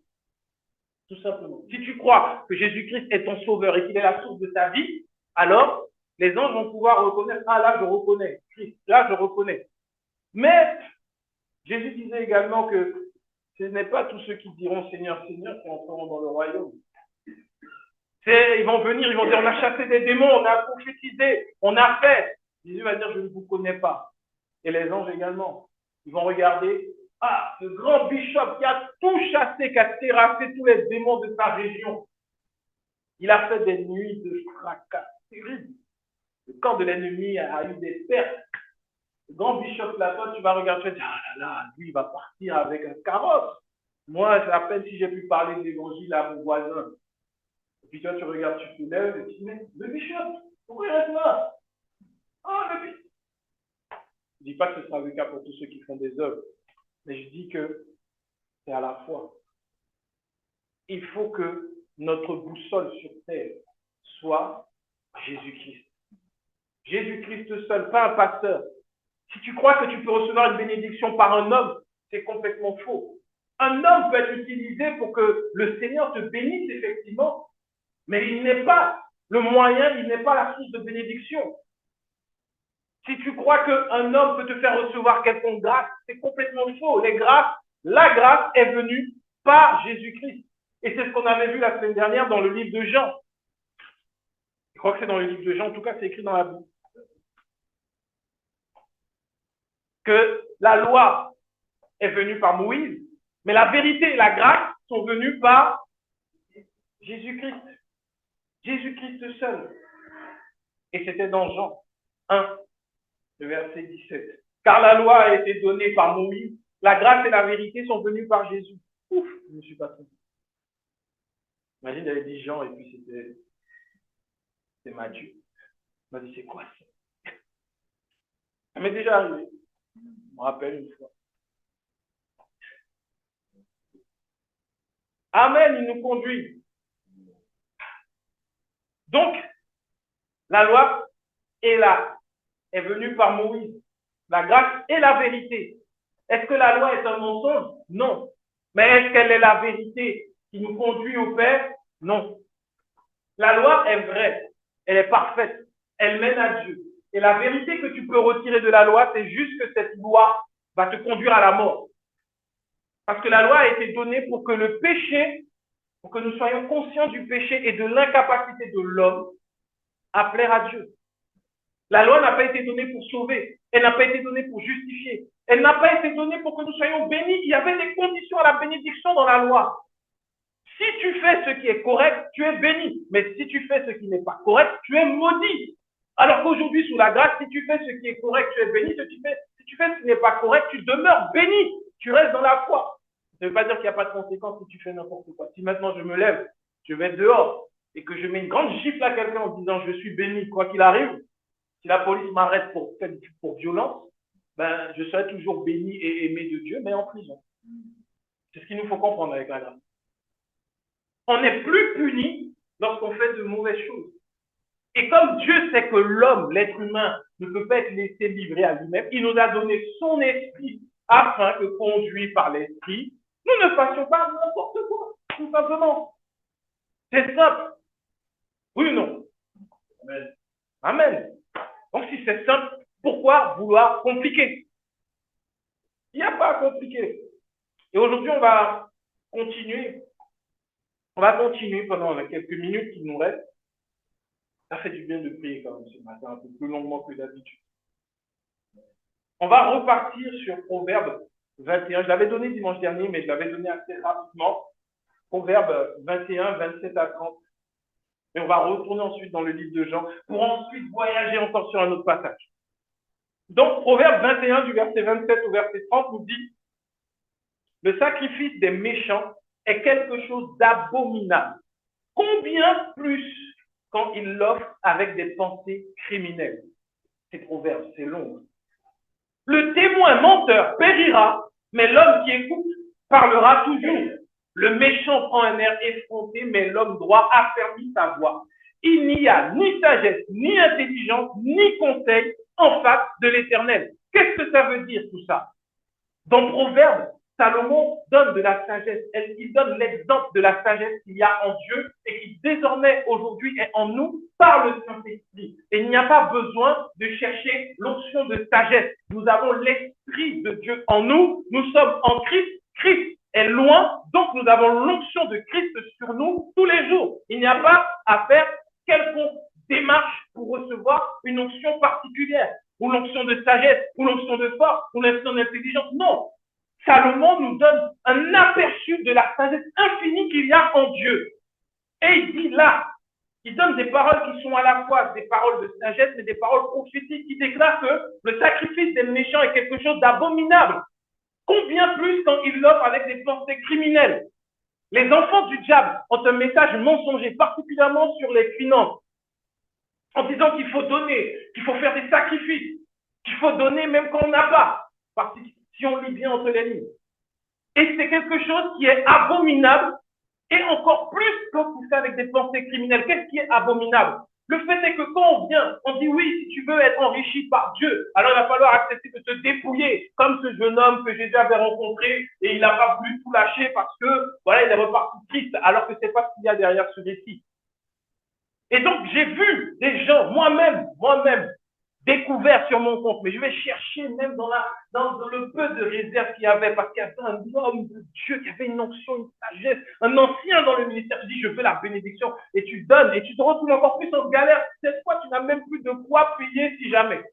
Tout simplement. Si tu crois que Jésus-Christ est ton sauveur et qu'il est la source de ta vie, alors les anges vont pouvoir reconnaître, ah là je reconnais, Christ, là je reconnais. Mais Jésus disait également que ce n'est pas tous ceux qui diront Seigneur, Seigneur qui entreront dans le royaume. Ils vont venir, ils vont dire on a chassé des démons, on a prophétisé, on a fait. Jésus va dire je ne vous connais pas. Et les anges également. Ils vont regarder, ah, ce grand bishop qui a tout chassé, qui a terrassé tous les démons de sa région. Il a fait des nuits de fracas terribles. Le camp de l'ennemi a eu des pertes. Le grand bishop là, toi, tu vas regarder, tu vas dire, ah là là, lui, il va partir avec un carrosse. Moi, c'est à peine si j'ai pu parler de l'évangile à mon voisin. Et puis toi, tu regardes, tu te lèves et tu dis, mais le bishop, pourquoi il reste là? Oh, le bishop. Je ne dis pas que ce sera le cas pour tous ceux qui font des œuvres, mais je dis que c'est à la fois. Il faut que notre boussole sur terre soit Jésus-Christ. Jésus-Christ seul, pas un pasteur. Si tu crois que tu peux recevoir une bénédiction par un homme, c'est complètement faux. Un homme peut être utilisé pour que le Seigneur te bénisse effectivement, mais il n'est pas le moyen, il n'est pas la source de bénédiction. Si tu crois qu'un homme peut te faire recevoir quelconque grâce, c'est complètement faux. La grâce est venue par Jésus-Christ. Et c'est ce qu'on avait vu la semaine dernière dans le livre de Jean. Je crois que c'est dans le livre de Jean, en tout cas c'est écrit dans la Bible. Que la loi est venue par Moïse, mais la vérité et la grâce sont venues par Jésus-Christ. Jésus-Christ seul. Et c'était dans Jean 1, le verset 17. Car la loi a été donnée par Moïse, la grâce et la vérité sont venues par Jésus. Ouf, je ne me suis pas trompé. Imagine, il avait dit Jean et puis c'était Matthieu. Il m'a dit, c'est quoi ça? Ça m'est déjà arrivé. Je me rappelle une fois. Amen, il nous conduit. Donc, la loi est là, est venue par Moïse. La grâce et la vérité. Est-ce que la loi est un mensonge? Non. Mais est-ce qu'elle est la vérité qui nous conduit au Père? Non. La loi est vraie, elle est parfaite, elle mène à Dieu. Et la vérité que tu peux retirer de la loi, c'est juste que cette loi va te conduire à la mort. Parce que la loi a été donnée pour que le péché, pour que nous soyons conscients du péché et de l'incapacité de l'homme à plaire à Dieu. La loi n'a pas été donnée pour sauver, elle n'a pas été donnée pour justifier, elle n'a pas été donnée pour que nous soyons bénis. Il y avait des conditions à la bénédiction dans la loi. Si tu fais ce qui est correct, tu es béni. Mais si tu fais ce qui n'est pas correct, tu es maudit. Alors qu'aujourd'hui, sous la grâce, si tu fais ce qui est correct, tu es béni. Si tu fais ce qui n'est pas correct, tu demeures béni. Tu restes dans la foi. Ça ne veut pas dire qu'il n'y a pas de conséquences si tu fais n'importe quoi. Si maintenant je me lève, je vais dehors et que je mets une grande gifle à quelqu'un en disant je suis béni, quoi qu'il arrive, si la police m'arrête pour violence, ben, je serai toujours béni et aimé de Dieu, mais en prison. C'est ce qu'il nous faut comprendre avec la grâce. On n'est plus puni lorsqu'on fait de mauvaises choses. Et comme Dieu sait que l'homme, l'être humain, ne peut pas être laissé livrer à lui-même, il nous a donné son esprit afin que, conduit par l'esprit, nous ne fassions pas n'importe quoi, tout simplement. C'est simple. Oui ou non? Amen. Amen. Donc si c'est simple, pourquoi vouloir compliquer? Il n'y a pas à compliquer. Et aujourd'hui, on va continuer. On va continuer pendant les quelques minutes qui nous restent. Ça fait du bien de prier quand même ce matin, un peu plus longuement que d'habitude. On va repartir sur Proverbe 21. Je l'avais donné dimanche dernier, mais je l'avais donné assez rapidement. Proverbe 21, 27 à 30. Et on va retourner ensuite dans le livre de Jean pour ensuite voyager encore sur un autre passage. Donc, Proverbe 21, du verset 27 au verset 30, nous dit « Le sacrifice des méchants est quelque chose d'abominable. Combien plus quand il l'offre avec des pensées criminelles. » C'est Proverbe, c'est long. « Le témoin menteur périra, Mais l'homme qui écoute parlera toujours. Le méchant prend un air effronté, mais l'homme droit affermit sa voix. Il n'y a ni sagesse, ni intelligence, ni conseil en face de l'Éternel. Qu'est-ce que ça veut dire tout ça? Dans Proverbe, Salomon donne de la sagesse. Il donne l'exemple de la sagesse qu'il y a en Dieu et qui désormais aujourd'hui est en nous par le Saint-Esprit. Et il n'y a pas besoin de chercher l'onction de sagesse. Nous avons l'Esprit de Dieu en nous. Nous sommes en Christ. Christ est loin, donc nous avons l'onction de Christ sur nous tous les jours. Il n'y a pas à faire quelconque démarche pour recevoir une onction particulière, ou l'onction de sagesse, ou l'onction de force, ou l'onction d'intelligence. Non. Salomon nous donne un aperçu de la sagesse infinie qu'il y a en Dieu. Et il dit là, il donne des paroles qui sont à la fois des paroles de sagesse, mais des paroles prophétiques qui déclarent que le sacrifice des méchants est quelque chose d'abominable. Combien plus quand il l'offre avec des pensées criminelles. Les enfants du diable ont un message mensonger, particulièrement sur les finances, en disant qu'il faut donner, qu'il faut faire des sacrifices, qu'il faut donner même quand on n'a pas, parce que si on lit bien entre les lignes. Et c'est quelque chose qui est abominable, et encore plus quand on fait avec des pensées criminelles. Qu'est-ce qui est abominable? Le fait est que quand on vient, on dit oui, si tu veux être enrichi par Dieu, alors il va falloir accepter de te dépouiller, comme ce jeune homme que Jésus avait rencontré, et il n'a pas voulu tout lâcher parce que, voilà, il est reparti triste, alors que c'est pas ce qu'il y a derrière ce récit. Et donc, j'ai vu des gens, moi-même, découvert sur mon compte, mais je vais chercher même dans le peu de réserve qu'il y avait, parce qu'il y avait un homme de Dieu qui avait une onction, une sagesse, un ancien dans le ministère. Tu dis, je veux la bénédiction, et tu donnes, et tu te retrouves encore plus en galère. Cette fois, tu n'as même plus de quoi payer si jamais.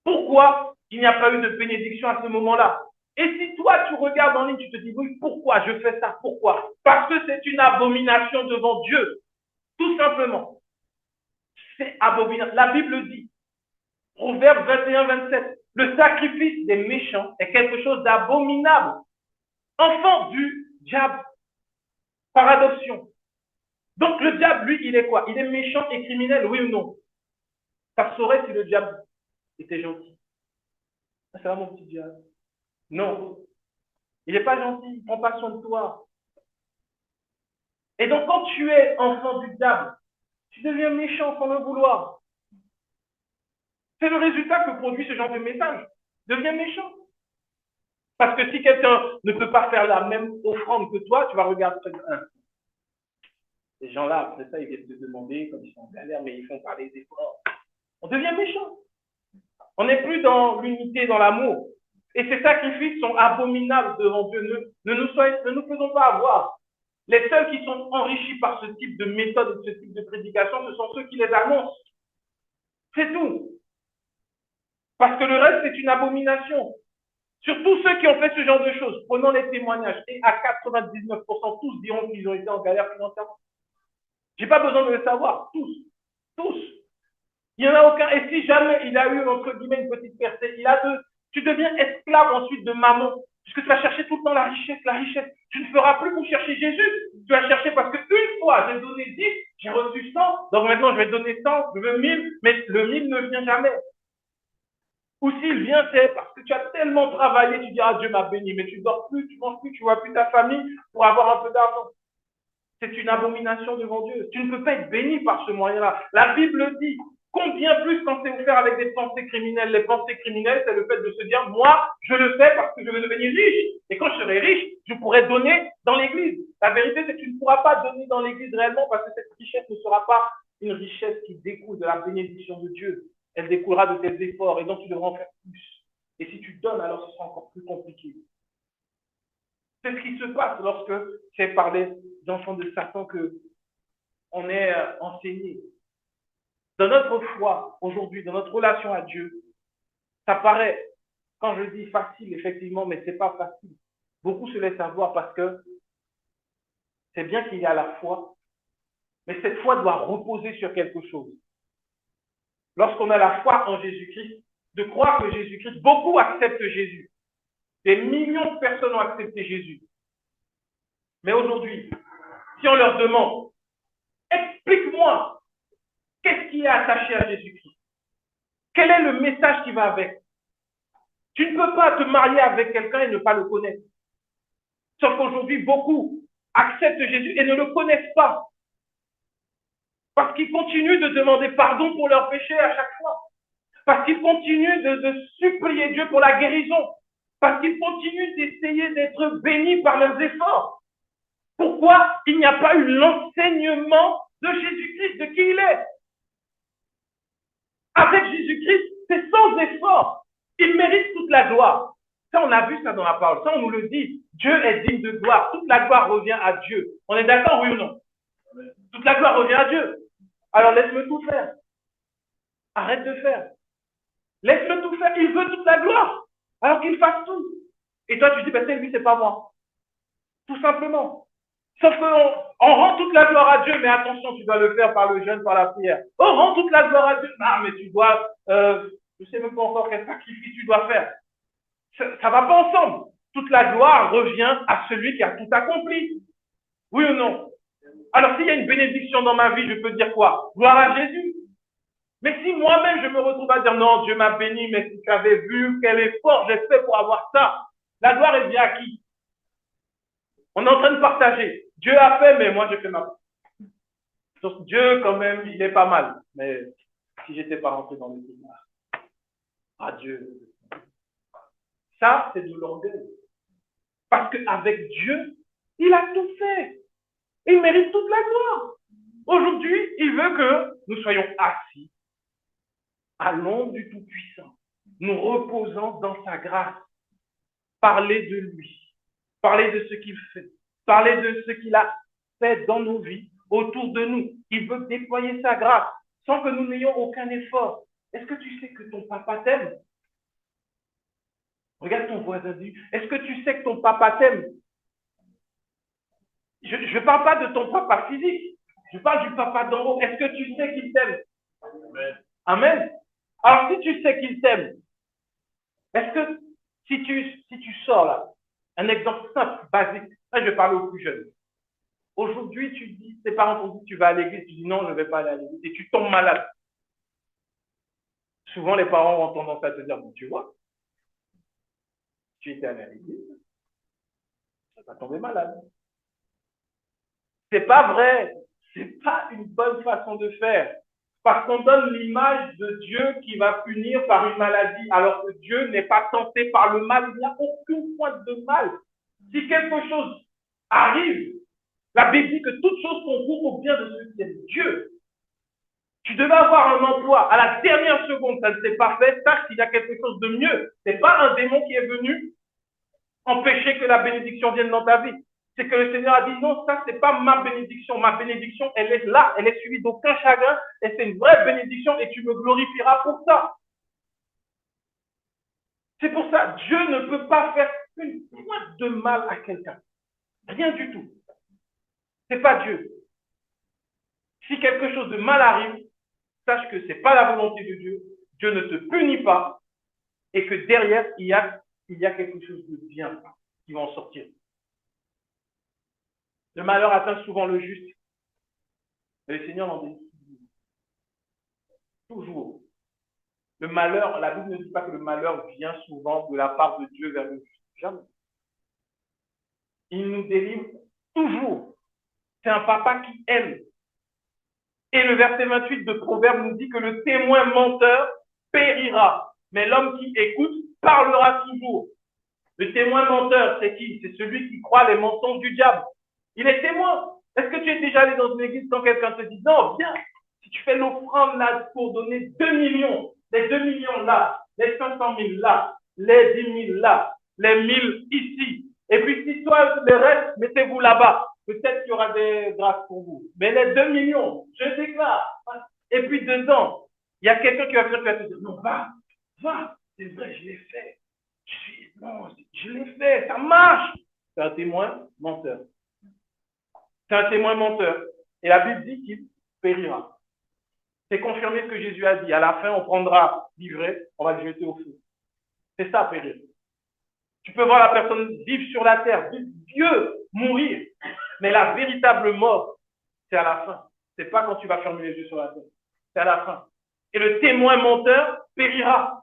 Pourquoi il n'y a pas eu de bénédiction à ce moment-là? Et si toi, tu regardes en ligne, tu te dis, oui, pourquoi je fais ça? Pourquoi? Parce que c'est une abomination devant Dieu, tout simplement. C'est abominable. La Bible dit, Proverbe 21-27, le sacrifice des méchants est quelque chose d'abominable. Enfant du diable, par adoption. Donc le diable, lui, il est quoi? Il est méchant et criminel, oui ou non? Ça se saurait si le diable était gentil. Ça va mon petit diable? Non. Il n'est pas gentil, il ne prend pas soin de toi. Et donc quand tu es enfant du diable, tu deviens méchant sans le vouloir. C'est le résultat que produit ce genre de message. Deviens méchant. Parce que si quelqu'un ne peut pas faire la même offrande que toi, tu vas regarder ces gens-là, après ça, ils viennent te demander, comme ils sont en galère, mais ils font pas les efforts. On devient méchant. On n'est plus dans l'unité, dans l'amour. Et ces sacrifices sont abominables devant Dieu. Ne nous faisons pas avoir. Les seuls qui sont enrichis par ce type de méthode, ce type de prédication, ce sont ceux qui les annoncent. C'est tout. Parce que le reste, c'est une abomination. Surtout ceux qui ont fait ce genre de choses. Prenons les témoignages. Et à 99%, tous diront qu'ils ont été en galère financièrement. Je n'ai pas besoin de le savoir. Tous. Tous. Il n'y en a aucun. Et si jamais il a eu, entre guillemets, une petite percée, tu deviens esclave ensuite de maman. Puisque tu vas chercher tout le temps la richesse, la richesse. Tu ne feras plus pour chercher Jésus. Tu vas chercher parce qu'une fois, j'ai donné 10, j'ai reçu 100. Donc maintenant, je vais donner 100, je veux 1000. Mais le 1000 ne vient jamais. Ou s'il vient, c'est parce que tu as tellement travaillé, tu dis, ah, Dieu m'a béni, mais tu ne dors plus, tu ne manges plus, tu ne vois plus ta famille pour avoir un peu d'argent. C'est une abomination devant Dieu. Tu ne peux pas être béni par ce moyen-là. La Bible dit, combien plus quand c'est offert avec des pensées criminelles. Les pensées criminelles, c'est le fait de se dire, moi, je le fais parce que je veux devenir riche. Et quand je serai riche, je pourrai donner dans l'église. La vérité, c'est que tu ne pourras pas donner dans l'église réellement parce que cette richesse ne sera pas une richesse qui découle de la bénédiction de Dieu. Elle découlera de tes efforts et donc tu devras en faire plus. Et si tu donnes, alors ce sera encore plus compliqué. C'est ce qui se passe lorsque c'est par les enfants de Satan qu'on est enseigné. Dans notre foi, aujourd'hui, dans notre relation à Dieu, ça paraît, quand je dis facile, effectivement, mais ce n'est pas facile. Beaucoup se laissent avoir parce que c'est bien qu'il y a la foi, mais cette foi doit reposer sur quelque chose. Lorsqu'on a la foi en Jésus-Christ, de croire que Jésus-Christ, beaucoup acceptent Jésus. Des millions de personnes ont accepté Jésus. Mais aujourd'hui, si on leur demande, explique-moi, qu'est-ce qui est attaché à Jésus-Christ? Quel est le message qui va avec? Tu ne peux pas te marier avec quelqu'un et ne pas le connaître. Sauf qu'aujourd'hui, beaucoup acceptent Jésus et ne le connaissent pas. Parce qu'ils continuent de demander pardon pour leurs péchés à chaque fois. Parce qu'ils continuent de supplier Dieu pour la guérison. Parce qu'ils continuent d'essayer d'être bénis par leurs efforts. Pourquoi il n'y a pas eu l'enseignement de Jésus-Christ, de qui il est? Avec Jésus-Christ, c'est sans effort. Il mérite toute la gloire. Ça, on a vu ça dans la parole. Ça, on nous le dit. Dieu est digne de gloire. Toute la gloire revient à Dieu. On est d'accord, oui ou non? Toute la gloire revient à Dieu. Alors laisse-le tout faire. Arrête de faire. Laisse-le tout faire. Il veut toute la gloire. Alors qu'il fasse tout. Et toi, tu dis, ben, lui, c'est pas moi. Tout simplement. Sauf qu'on rend toute la gloire à Dieu, mais attention, tu dois le faire par le jeûne, par la prière. On rend toute la gloire à Dieu. Ah, mais tu dois, je sais même pas encore quel sacrifice tu dois faire. Ça va pas ensemble. Toute la gloire revient à celui qui a tout accompli. Oui ou non? Alors, s'il y a une bénédiction dans ma vie, je peux dire quoi? Gloire à Jésus. Mais si moi-même, je me retrouve à dire non, Dieu m'a béni, mais si tu avais vu quel effort j'ai fait pour avoir ça, la gloire, elle vient à qui? On est en train de partager. Dieu a fait, mais moi, j'ai fait ma part. Donc, Dieu, quand même, il est pas mal. Mais si j'étais pas rentré dans le tribunal, ah Dieu. Ça, c'est de l'orgueil. Parce qu'avec Dieu, il a tout fait. Il mérite toute la gloire. Aujourd'hui, il veut que nous soyons assis à l'ombre du Tout-Puissant, nous reposant dans sa grâce, parler de lui, parler de ce qu'il fait, parler de ce qu'il a fait dans nos vies, autour de nous. Il veut déployer sa grâce sans que nous n'ayons aucun effort. Est-ce que tu sais que ton papa t'aime? Regarde ton voisin, dis, est-ce que tu sais que ton papa t'aime? Je ne parle pas de ton papa physique, je parle du papa d'en haut. Est-ce que tu sais qu'il t'aime? Amen. Amen. Alors, si tu sais qu'il t'aime, est-ce que si tu sors là, un exemple simple, basique, là je vais parler aux plus jeunes. Aujourd'hui, tu dis, tes parents t'ont dit tu vas à l'église, tu dis non, je ne vais pas aller à l'église, et tu tombes malade. Souvent, les parents ont tendance à te dire, bon, tu vois, tu étais allé à l'église, tu vas tomber malade. C'est pas vrai. C'est pas une bonne façon de faire. Parce qu'on donne l'image de Dieu qui va punir par une maladie, alors que Dieu n'est pas tenté par le mal. Il n'y a aucune pointe de mal. Si quelque chose arrive, la Bible dit que toute chose concourt au bien de ceux qui aiment Dieu. Tu devais avoir un emploi. À la dernière seconde, ça ne s'est pas fait. Sache qu'il y a quelque chose de mieux. Ce n'est pas un démon qui est venu empêcher que la bénédiction vienne dans ta vie. C'est que le Seigneur a dit non, ça, c'est pas ma bénédiction. Ma bénédiction, elle est là. Elle est suivie d'aucun chagrin. Et c'est une vraie bénédiction et tu me glorifieras pour ça. C'est pour ça, Dieu ne peut pas faire une pointe de mal à quelqu'un. Rien du tout. C'est pas Dieu. Si quelque chose de mal arrive, sache que c'est pas la volonté de Dieu. Dieu ne te punit pas et que derrière, il y a quelque chose de bien qui va en sortir. Le malheur atteint souvent le juste. Mais le Seigneur l'en dit toujours. Le malheur, la Bible ne dit pas que le malheur vient souvent de la part de Dieu vers le juste. Jamais. Il nous délivre toujours. C'est un papa qui aime. Et le verset 28 de Proverbe nous dit que le témoin menteur périra. Mais l'homme qui écoute parlera toujours. Le témoin menteur, c'est qui? C'est celui qui croit les mensonges du diable. Il est témoin. Est-ce que tu es déjà allé dans une église quand quelqu'un te dit non, viens, si tu fais l'offrande là pour donner 2 millions, les 2 millions là, les 500 000 là, les 10 000 là, les 1000 ici, et puis si toi, le reste, mettez-vous là-bas. Peut-être qu'il y aura des grâces pour vous. Mais les 2 millions, je déclare. Et puis dedans, il y a quelqu'un qui va venir te dire non, va, c'est vrai, je l'ai fait. Non, je l'ai fait, ça marche. C'est un témoin menteur. C'est un témoin menteur. Et la Bible dit qu'il périra. C'est confirmé ce que Jésus a dit. À la fin, on prendra l'ivraie, on va le jeter au feu. C'est ça, périr. Tu peux voir la personne vivre sur la terre, vieux, mourir. Mais la véritable mort, c'est à la fin. C'est pas quand tu vas fermer les yeux sur la terre. C'est à la fin. Et le témoin menteur périra.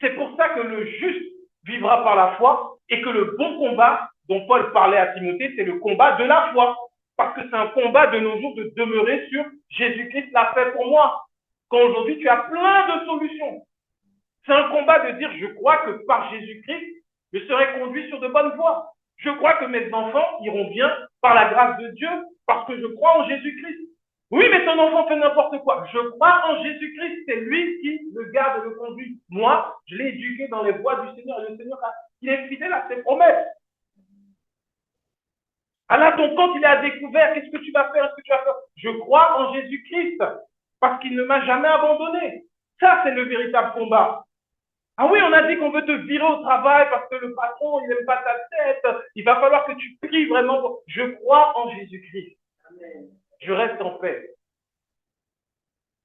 C'est pour ça que le juste vivra par la foi, et que le bon combat dont Paul parlait à Timothée, c'est le combat de la foi. Parce que c'est un combat de nos jours de demeurer sur Jésus-Christ l'a fait pour moi. Quand aujourd'hui tu as plein de solutions. C'est un combat de dire je crois que par Jésus-Christ, je serai conduit sur de bonnes voies. Je crois que mes enfants iront bien par la grâce de Dieu parce que je crois en Jésus-Christ. Oui, mais ton enfant fait n'importe quoi. Je crois en Jésus-Christ. C'est lui qui le garde et le conduit. Moi, je l'ai éduqué dans les voies du Seigneur. Et le Seigneur, il est fidèle à ses promesses. Alors, ton compte, il est à découvert. Qu'est-ce que tu vas faire? Est-ce que tu vas faire? Je crois en Jésus-Christ parce qu'il ne m'a jamais abandonné. Ça, c'est le véritable combat. Ah oui, on a dit qu'on veut te virer au travail parce que le patron, il n'aime pas ta tête. Il va falloir que tu pries vraiment. Je crois en Jésus-Christ. Je reste en paix.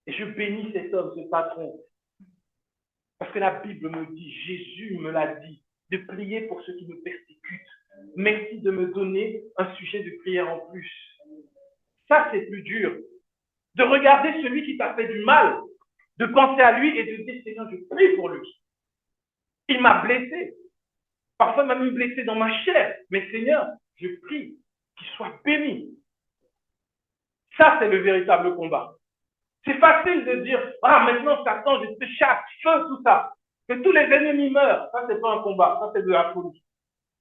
Et je bénis cet homme, ce patron. Parce que la Bible me dit, Jésus me l'a dit, de prier pour ceux qui me persécutent. Merci de me donner un sujet de prière en plus. Ça, c'est plus dur. De regarder celui qui t'a fait du mal, de penser à lui et de dire, Seigneur, je prie pour lui. Il m'a blessé. Parfois, il m'a même blessé dans ma chair. Mais Seigneur, je prie qu'il soit béni. Ça, c'est le véritable combat. C'est facile de dire, ah, maintenant, Satan, je te chasse, feu, tout ça. Que tous les ennemis meurent. Ça, c'est pas un combat. Ça, c'est de la folie.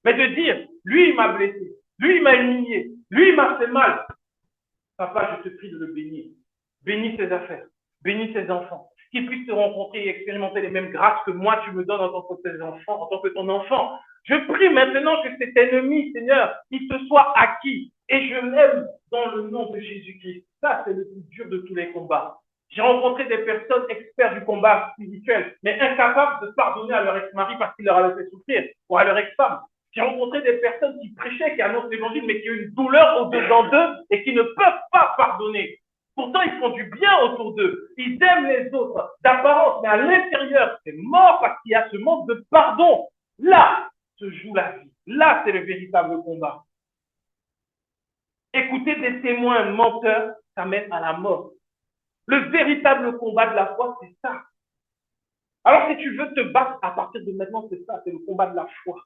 Mais de dire, lui, il m'a blessé. Lui, il m'a humilié. Lui, il m'a fait mal. Papa, je te prie de le bénir. Bénis ses affaires. Bénis ses enfants. Qu'ils puissent te rencontrer et expérimenter les mêmes grâces que moi, tu me donnes en tant que tes enfants, en tant que ton enfant. Je prie maintenant que cet ennemi, Seigneur, il te soit acquis. Et je l'aime dans le nom de Jésus-Christ. Ça, c'est le plus dur de tous les combats. J'ai rencontré des personnes experts du combat spirituel, mais incapables de pardonner à leur ex-mari parce qu'il leur a fait souffrir, ou à leur ex-femme. J'ai rencontré des personnes qui prêchaient, qui annoncent l'évangile, mais qui ont une douleur au-dedans d'eux et qui ne peuvent pas pardonner. Pourtant, ils font du bien autour d'eux. Ils aiment les autres d'apparence, mais à l'intérieur, c'est mort parce qu'il y a ce manque de pardon. Là se joue la vie. Là, c'est le véritable combat. Écouter des témoins menteurs, ça mène à la mort. Le véritable combat de la foi, c'est ça. Alors, si tu veux te battre à partir de maintenant, c'est ça, c'est le combat de la foi.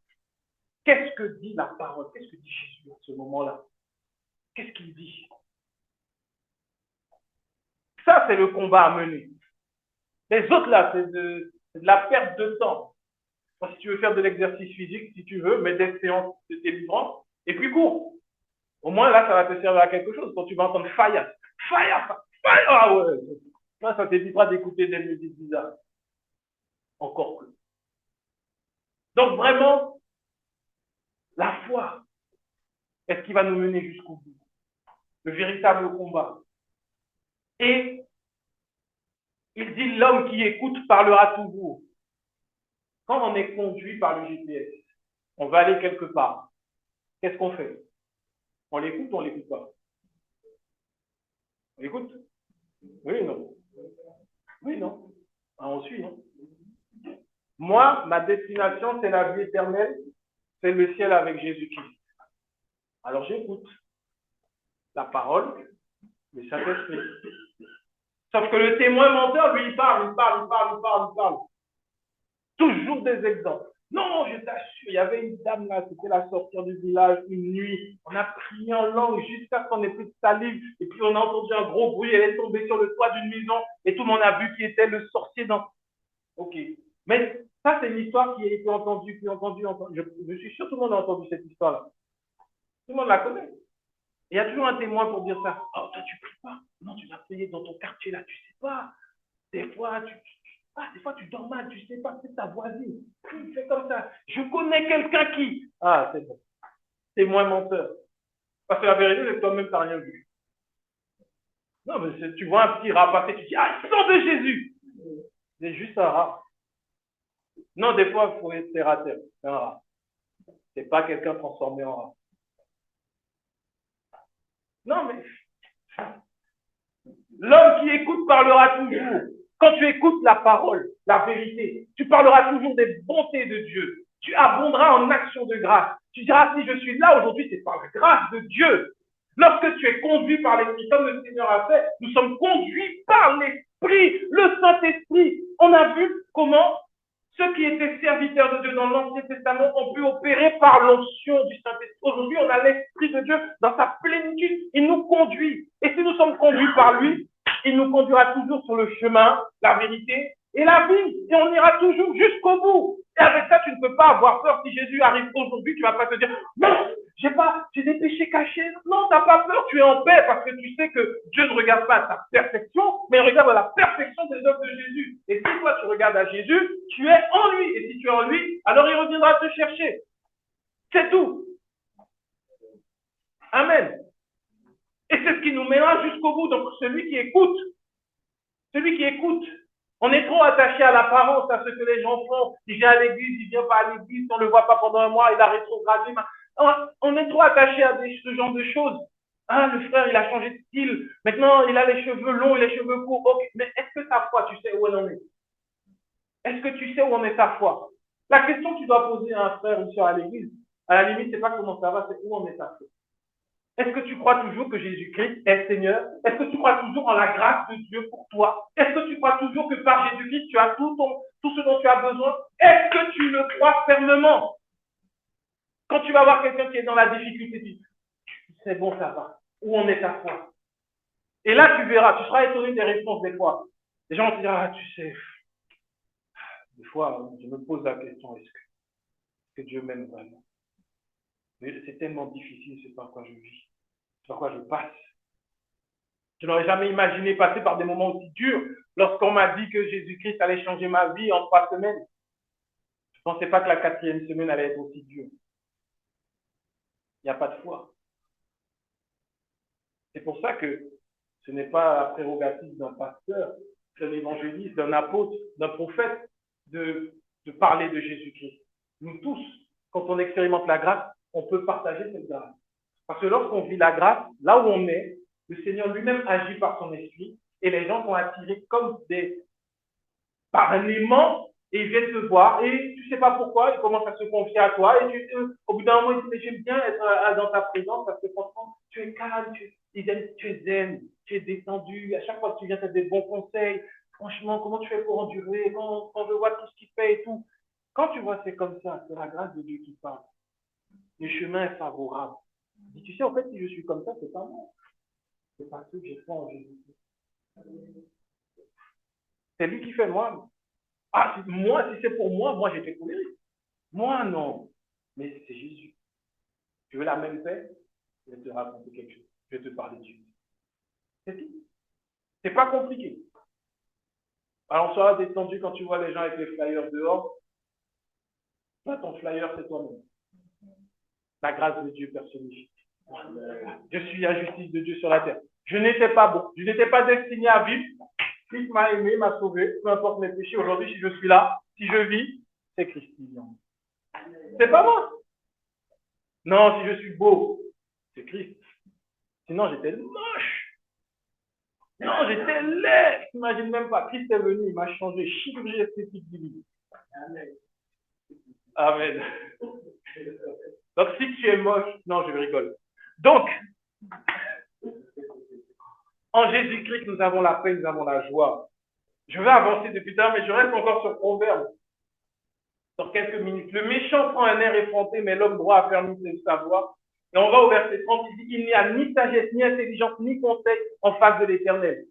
Qu'est-ce que dit la parole? Qu'est-ce que dit Jésus à ce moment-là? Qu'est-ce qu'il dit? Ça, c'est le combat à mener. Les autres, là, c'est de la perte de temps. Si tu veux faire de l'exercice physique, si tu veux, mais des séances de délivrance, et plus court. Au moins, là, ça va te servir à quelque chose. Quand tu vas entendre fire, fire, fire, ah ouais. Là, ça t'évitera d'écouter des musiques bizarres. Encore plus. Donc, vraiment, la foi est ce qui va nous mener jusqu'au bout. Le véritable combat. Et il dit, l'homme qui écoute parlera toujours. Quand on est conduit par le GPS, on va aller quelque part. Qu'est-ce qu'on fait? On l'écoute ou on ne l'écoute pas? On l'écoute? Oui, non. Oui, non. Ah, on suit, non? Moi, ma destination, c'est la vie éternelle, c'est le ciel avec Jésus-Christ. Alors j'écoute la parole, le Saint-Esprit. Sauf que le témoin menteur, lui, il parle. Toujours des exemples. Non, je t'assure, il y avait une dame là, c'était la sortie du village, une nuit. On a prié en langue jusqu'à ce qu'on ait plus de salive. Et puis on a entendu un gros bruit, elle est tombée sur le toit d'une maison. Et tout le monde a vu qui était le sorcier dans... Ok. Mais ça, c'est une histoire qui a été entendue, Je suis sûr que tout le monde a entendu cette histoire-là. Tout le monde la connaît. Et il y a toujours un témoin pour dire ça. Oh, toi, tu pries pas. Non, tu vas prier dans ton quartier là, tu sais pas. Des fois, tu dors mal, tu sais pas, c'est ta voisine. Prie, fais comme ça. Je connais quelqu'un qui. Ah, c'est bon. Témoin menteur. Parce que la vérité, c'est que toi-même, tu n'as rien vu. Non, mais tu vois un petit rat passer, tu dis, ah, il sort de Jésus. C'est juste un rat. Non, des fois, il faut être terre à terre. C'est un rat. C'est pas quelqu'un transformé en rat. Non, mais l'homme qui écoute parlera toujours. Quand tu écoutes la parole, la vérité, tu parleras toujours des bontés de Dieu. Tu abonderas en actions de grâce. Tu diras, si je suis là aujourd'hui, c'est par la grâce de Dieu. Lorsque tu es conduit par l'Esprit, comme le Seigneur a fait, nous sommes conduits par l'Esprit, le Saint-Esprit. On a vu comment Ceux qui étaient serviteurs de Dieu dans l'Ancien Testament ont pu opérer par l'onction du Saint-Esprit. Aujourd'hui, on a l'Esprit de Dieu dans sa plénitude. Il nous conduit. Et si nous sommes conduits par lui, il nous conduira toujours sur le chemin, la vérité et la vie. Et on ira toujours jusqu'au bout. Et avec ça, tu ne peux pas avoir peur. Si Jésus arrive aujourd'hui, tu ne vas pas te dire, non, j'ai des péchés cachés. Non, tu n'as pas peur, tu es en paix parce que tu sais que Dieu ne regarde pas à ta perfection, mais il regarde à la perfection des œuvres de Jésus. Et si toi, tu regardes à Jésus, tu es en lui. Et si tu es en lui, alors il reviendra te chercher. C'est tout. Amen. Et c'est ce qui nous mènera jusqu'au bout. Donc, celui qui écoute, on est trop attaché à l'apparence, à ce que les gens font. Il vient à l'église, il vient pas à l'église, on ne le voit pas pendant un mois, il a rétrogradé. On est trop attaché à ce genre de choses. Ah, le frère, il a changé de style. Maintenant, il a les cheveux longs et les cheveux courts. Okay. Mais est-ce que ta foi, tu sais où elle en est? Est-ce que tu sais où en est ta foi? La question que tu dois poser à un frère ou une soeur à l'église, à la limite, c'est pas comment ça va, c'est où en est ta foi. Est-ce que tu crois toujours que Jésus-Christ est Seigneur? Est-ce que tu crois toujours en la grâce de Dieu pour toi? Est-ce que tu crois toujours que par Jésus-Christ, tu as tout ce dont tu as besoin? Est-ce que tu le crois fermement? Quand tu vas voir quelqu'un qui est dans la difficulté, tu dis, c'est bon, ça va. Où en est ta foi? Et là, tu verras, tu seras étonné des réponses des fois. Les gens vont te dire, ah, tu sais, des fois, je me pose la question, est-ce que Dieu m'aime vraiment? Mais c'est tellement difficile, c'est par quoi je vis, c'est par quoi je passe. Je n'aurais jamais imaginé passer par des moments aussi durs lorsqu'on m'a dit que Jésus-Christ allait changer ma vie en 3 semaines. Je ne pensais pas que la 4e semaine allait être aussi dure. Il n'y a pas de foi. C'est pour ça que ce n'est pas la prérogative d'un pasteur, d'un évangéliste, d'un apôtre, d'un prophète de parler de Jésus-Christ. Nous tous, quand on expérimente la grâce, on peut partager cette grâce. Parce que lorsqu'on vit la grâce, là où on est, le Seigneur lui-même agit par son esprit et les gens sont attirés comme par un aimant et ils viennent te voir et tu ne sais pas pourquoi, ils commencent à se confier à toi et au bout d'un moment, ils disent, mais j'aime bien être dans ta présence parce que franchement, tu es calme, tu es zen, tu es détendu, à chaque fois que tu viens, tu as des bons conseils. Franchement, comment tu fais pour endurer quand je vois tout ce qu'il fait et tout. Quand tu vois c'est comme ça, c'est la grâce de Dieu qui parle. Le chemin est favorable. Et tu sais, en fait, si je suis comme ça, c'est pas moi. C'est parce que j'ai foi en Jésus. C'est lui qui fait moi. Ah, moi, si c'est pour moi, j'étais colérique. Moi, non. Mais c'est Jésus. Tu veux la même paix? Je vais te raconter quelque chose. Je vais te parler de Jésus. C'est tout. C'est pas compliqué. Alors, sois détendu quand tu vois les gens avec les flyers dehors. Toi, ton flyer, c'est toi-même. La grâce de Dieu personnifiée. Je suis la justice de Dieu sur la terre. Je n'étais pas bon. Je n'étais pas destiné à vivre. Christ m'a aimé, m'a sauvé. Peu importe mes péchés. Aujourd'hui, si je suis là, si je vis, c'est Christ qui vient. C'est pas moi. Non, si je suis beau, c'est Christ. Sinon, j'étais moche. Non, j'étais laid. T'imagines même pas. Christ est venu, il m'a changé. Chirurgie esthétique divine. Amen. Donc, si tu es moche, non, je rigole. Donc, en Jésus-Christ, nous avons la paix, nous avons la joie. Je vais avancer depuis tard, mais je reste encore sur Proverbe. Dans quelques minutes. Le méchant prend un air effronté, mais l'homme droit affermit sa voix. Et on va au verset 30, il dit, il n'y a ni sagesse, ni intelligence, ni conseil en face de l'Éternel.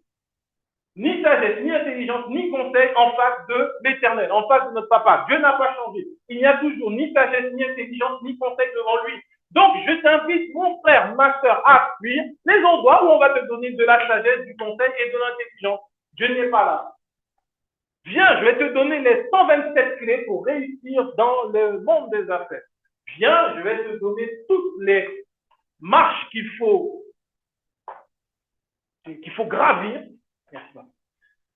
Ni sagesse, ni intelligence, ni conseil en face de l'Éternel, en face de notre papa. Dieu n'a pas changé. Il n'y a toujours ni sagesse, ni intelligence, ni conseil devant lui. Donc, je t'invite, mon frère, ma soeur, à fuir les endroits où on va te donner de la sagesse, du conseil et de l'intelligence. Dieu n'est pas là. Viens, je vais te donner les 127 clés pour réussir dans le monde des affaires. Viens, je vais te donner toutes les marches qu'il faut gravir. Merci.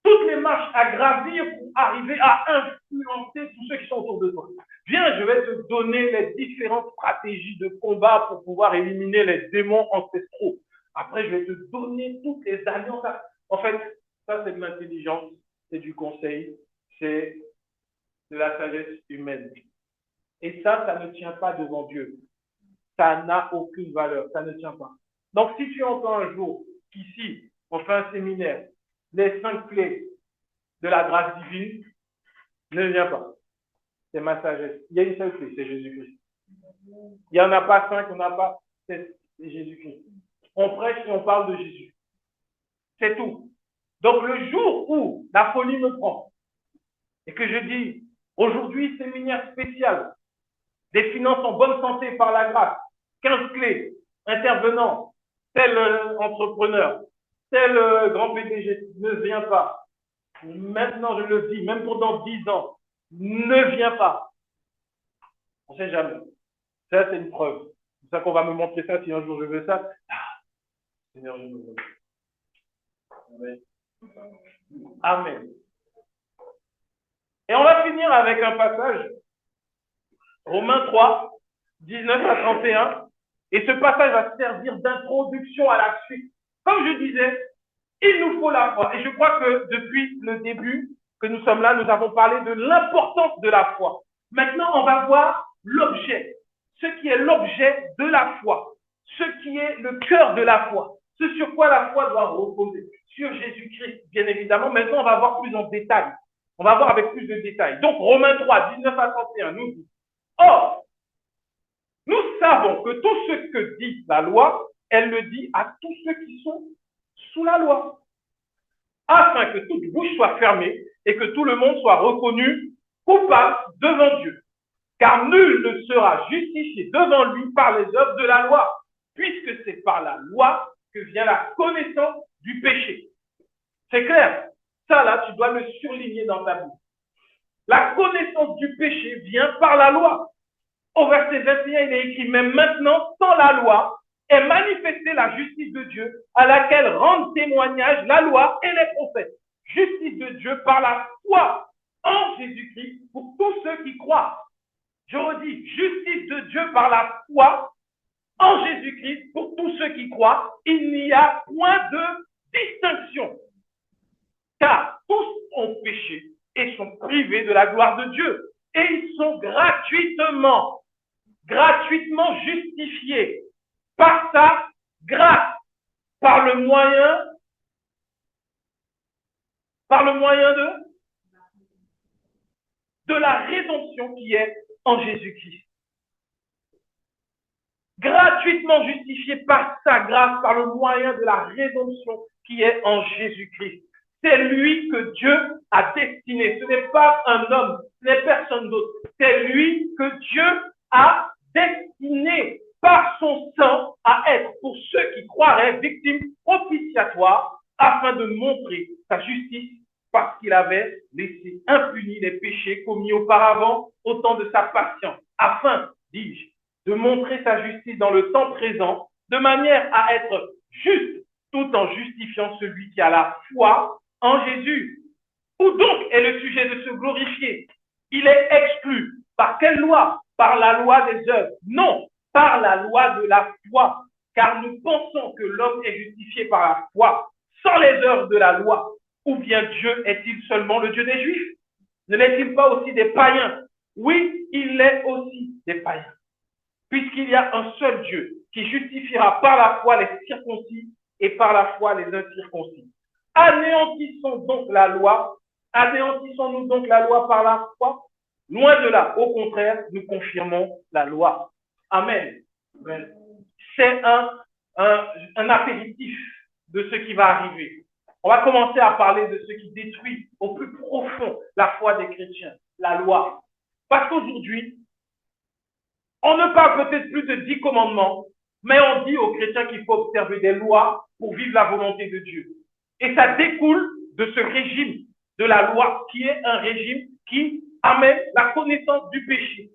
Toutes les marches à gravir pour arriver à influencer tous ceux qui sont autour de toi. Viens, je vais te donner les différentes stratégies de combat pour pouvoir éliminer les démons ancestraux. Après, je vais te donner toutes les alliances. En fait, ça, c'est de l'intelligence, c'est du conseil, c'est de la sagesse humaine. Et ça ne tient pas devant Dieu. Ça n'a aucune valeur, ça ne tient pas. Donc, si tu entends un jour qu'ici, on fait un séminaire, les 5 clés de la grâce divine, ne viens pas. c'est ma sagesse. Il y a une seule clé, c'est Jésus-Christ. Il n'y en a pas 5, on n'a pas 7, c'est Jésus-Christ. On prêche et on parle de Jésus. C'est tout. Donc le jour où la folie me prend et que je dis, aujourd'hui, séminaire spécial, des finances en bonne santé par la grâce, 15 clés, intervenants, tel entrepreneur, tel grand PDG, ne viens pas. Maintenant, je le dis, même pendant 10 ans, ne viens pas. On ne sait jamais. Ça, c'est une preuve. C'est ça qu'on va me montrer ça si un jour je veux ça. Seigneur, je me veux. Amen. Amen. Et on va finir avec un passage, Romains 3, 19 à 31. Et ce passage va servir d'introduction à la suite. Comme je disais, il nous faut la foi. Et je crois que depuis le début que nous sommes là, nous avons parlé de l'importance de la foi. Maintenant, on va voir l'objet, ce qui est l'objet de la foi, ce qui est le cœur de la foi, ce sur quoi la foi doit reposer, sur Jésus-Christ, bien évidemment. Maintenant, on va voir plus en détail. On va voir avec plus de détails. Donc, Romains 3, 19 à 31 nous dit, or, nous savons que tout ce que dit la loi, elle le dit à tous ceux qui sont sous la loi, afin que toute bouche soit fermée et que tout le monde soit reconnu coupable devant Dieu. Car nul ne sera justifié devant lui par les œuvres de la loi, puisque c'est par la loi que vient la connaissance du péché. C'est clair? Ça, là, tu dois le surligner dans ta bouche. La connaissance du péché vient par la loi. Au verset 21, il est écrit, mais maintenant, sans la loi, est manifestée la justice de Dieu, à laquelle rendent témoignage la loi et les prophètes. Justice de Dieu par la foi en Jésus-Christ pour tous ceux qui croient. Je redis, justice de Dieu par la foi en Jésus-Christ pour tous ceux qui croient. Il n'y a point de distinction. Car tous ont péché et sont privés de la gloire de Dieu. Et ils sont gratuitement justifiés par sa grâce, par le moyen de la rédemption qui est en Jésus-Christ. Gratuitement justifié par sa grâce, par le moyen de la rédemption qui est en Jésus-Christ. C'est lui que Dieu a destiné. Ce n'est pas un homme, ce n'est personne d'autre. C'est lui que Dieu a destiné par son sang à être, pour ceux qui croiraient, victime propitiatoire, afin de montrer sa justice, parce qu'il avait laissé impunis les péchés commis auparavant au temps de sa patience, afin, dis-je, de montrer sa justice dans le temps présent, de manière à être juste, tout en justifiant celui qui a la foi en Jésus. Où donc est le sujet de se glorifier? Il est exclu. Par quelle loi? Par la loi des œuvres? Non, par la loi de la foi. Car nous pensons que l'homme est justifié par la foi, sans les œuvres de la loi. Ou bien Dieu est-il seulement le Dieu des Juifs? Ne l'est-il pas aussi des païens? Oui, il l'est aussi des païens. Puisqu'il y a un seul Dieu qui justifiera par la foi les circoncis et par la foi les incirconcis. Anéantissons-nous donc la loi par la foi? Loin de là, au contraire, nous confirmons la loi. Amen. C'est un apéritif de ce qui va arriver. On va commencer à parler de ce qui détruit au plus profond la foi des chrétiens, la loi. Parce qu'aujourd'hui, on ne parle peut-être plus de 10 commandements, mais on dit aux chrétiens qu'il faut observer des lois pour vivre la volonté de Dieu. Et ça découle de ce régime de la loi qui est un régime qui amène la connaissance du péché.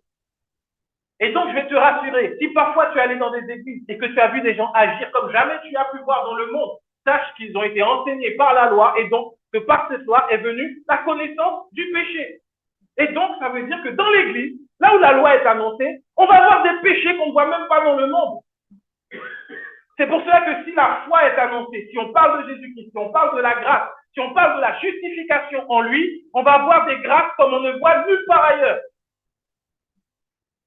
Et donc, je vais te rassurer, si parfois tu es allé dans des églises et que tu as vu des gens agir comme jamais tu as pu voir dans le monde, sache qu'ils ont été enseignés par la loi et donc que par cette loi est venue la connaissance du péché. Et donc, ça veut dire que dans l'église, là où la loi est annoncée, on va voir des péchés qu'on ne voit même pas dans le monde. C'est pour cela que si la foi est annoncée, si on parle de Jésus-Christ, si on parle de la grâce, si on parle de la justification en lui, on va voir des grâces comme on ne voit nulle part ailleurs.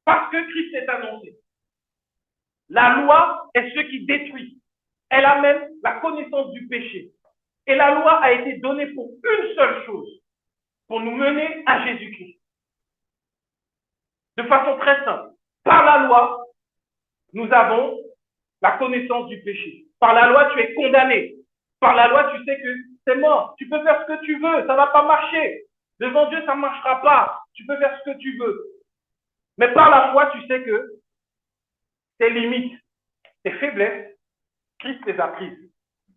Parce que Christ est annoncé. La loi est ce qui détruit. Elle amène la connaissance du péché. Et la loi a été donnée pour une seule chose, pour nous mener à Jésus-Christ. De façon très simple. Par la loi, nous avons la connaissance du péché. Par la loi, tu es condamné. Par la loi, tu sais que c'est mort. Tu peux faire ce que tu veux, ça ne va pas marcher. Devant Dieu, ça ne marchera pas. Tu peux faire ce que tu veux. Mais par la foi, tu sais que tes limites, tes faiblesses, Christ les a prises.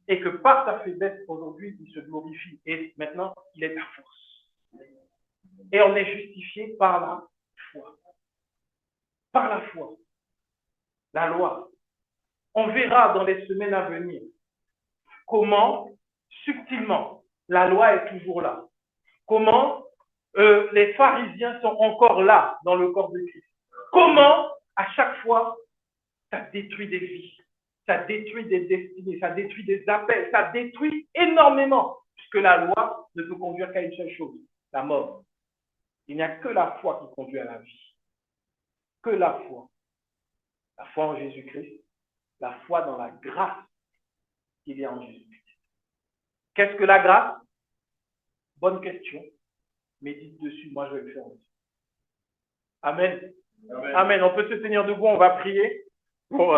Et que par ta faiblesse, aujourd'hui, il se glorifie. Et maintenant, il est ta force. Et on est justifié par la foi. Par la foi. La loi. On verra dans les semaines à venir comment, subtilement, la loi est toujours là. Comment les pharisiens sont encore là dans le corps de Christ. Comment, à chaque fois, ça détruit des vies, ça détruit des destinées, ça détruit des appels, ça détruit énormément, puisque la loi ne peut conduire qu'à une seule chose, la mort. Il n'y a que la foi qui conduit à la vie. Que la foi. La foi en Jésus-Christ, la foi dans la grâce qu'il y a en Jésus-Christ. Qu'est-ce que la grâce? Bonne question. Médite dessus, moi je vais le faire aussi. Amen. Amen. Amen. On peut se tenir debout, on va prier pour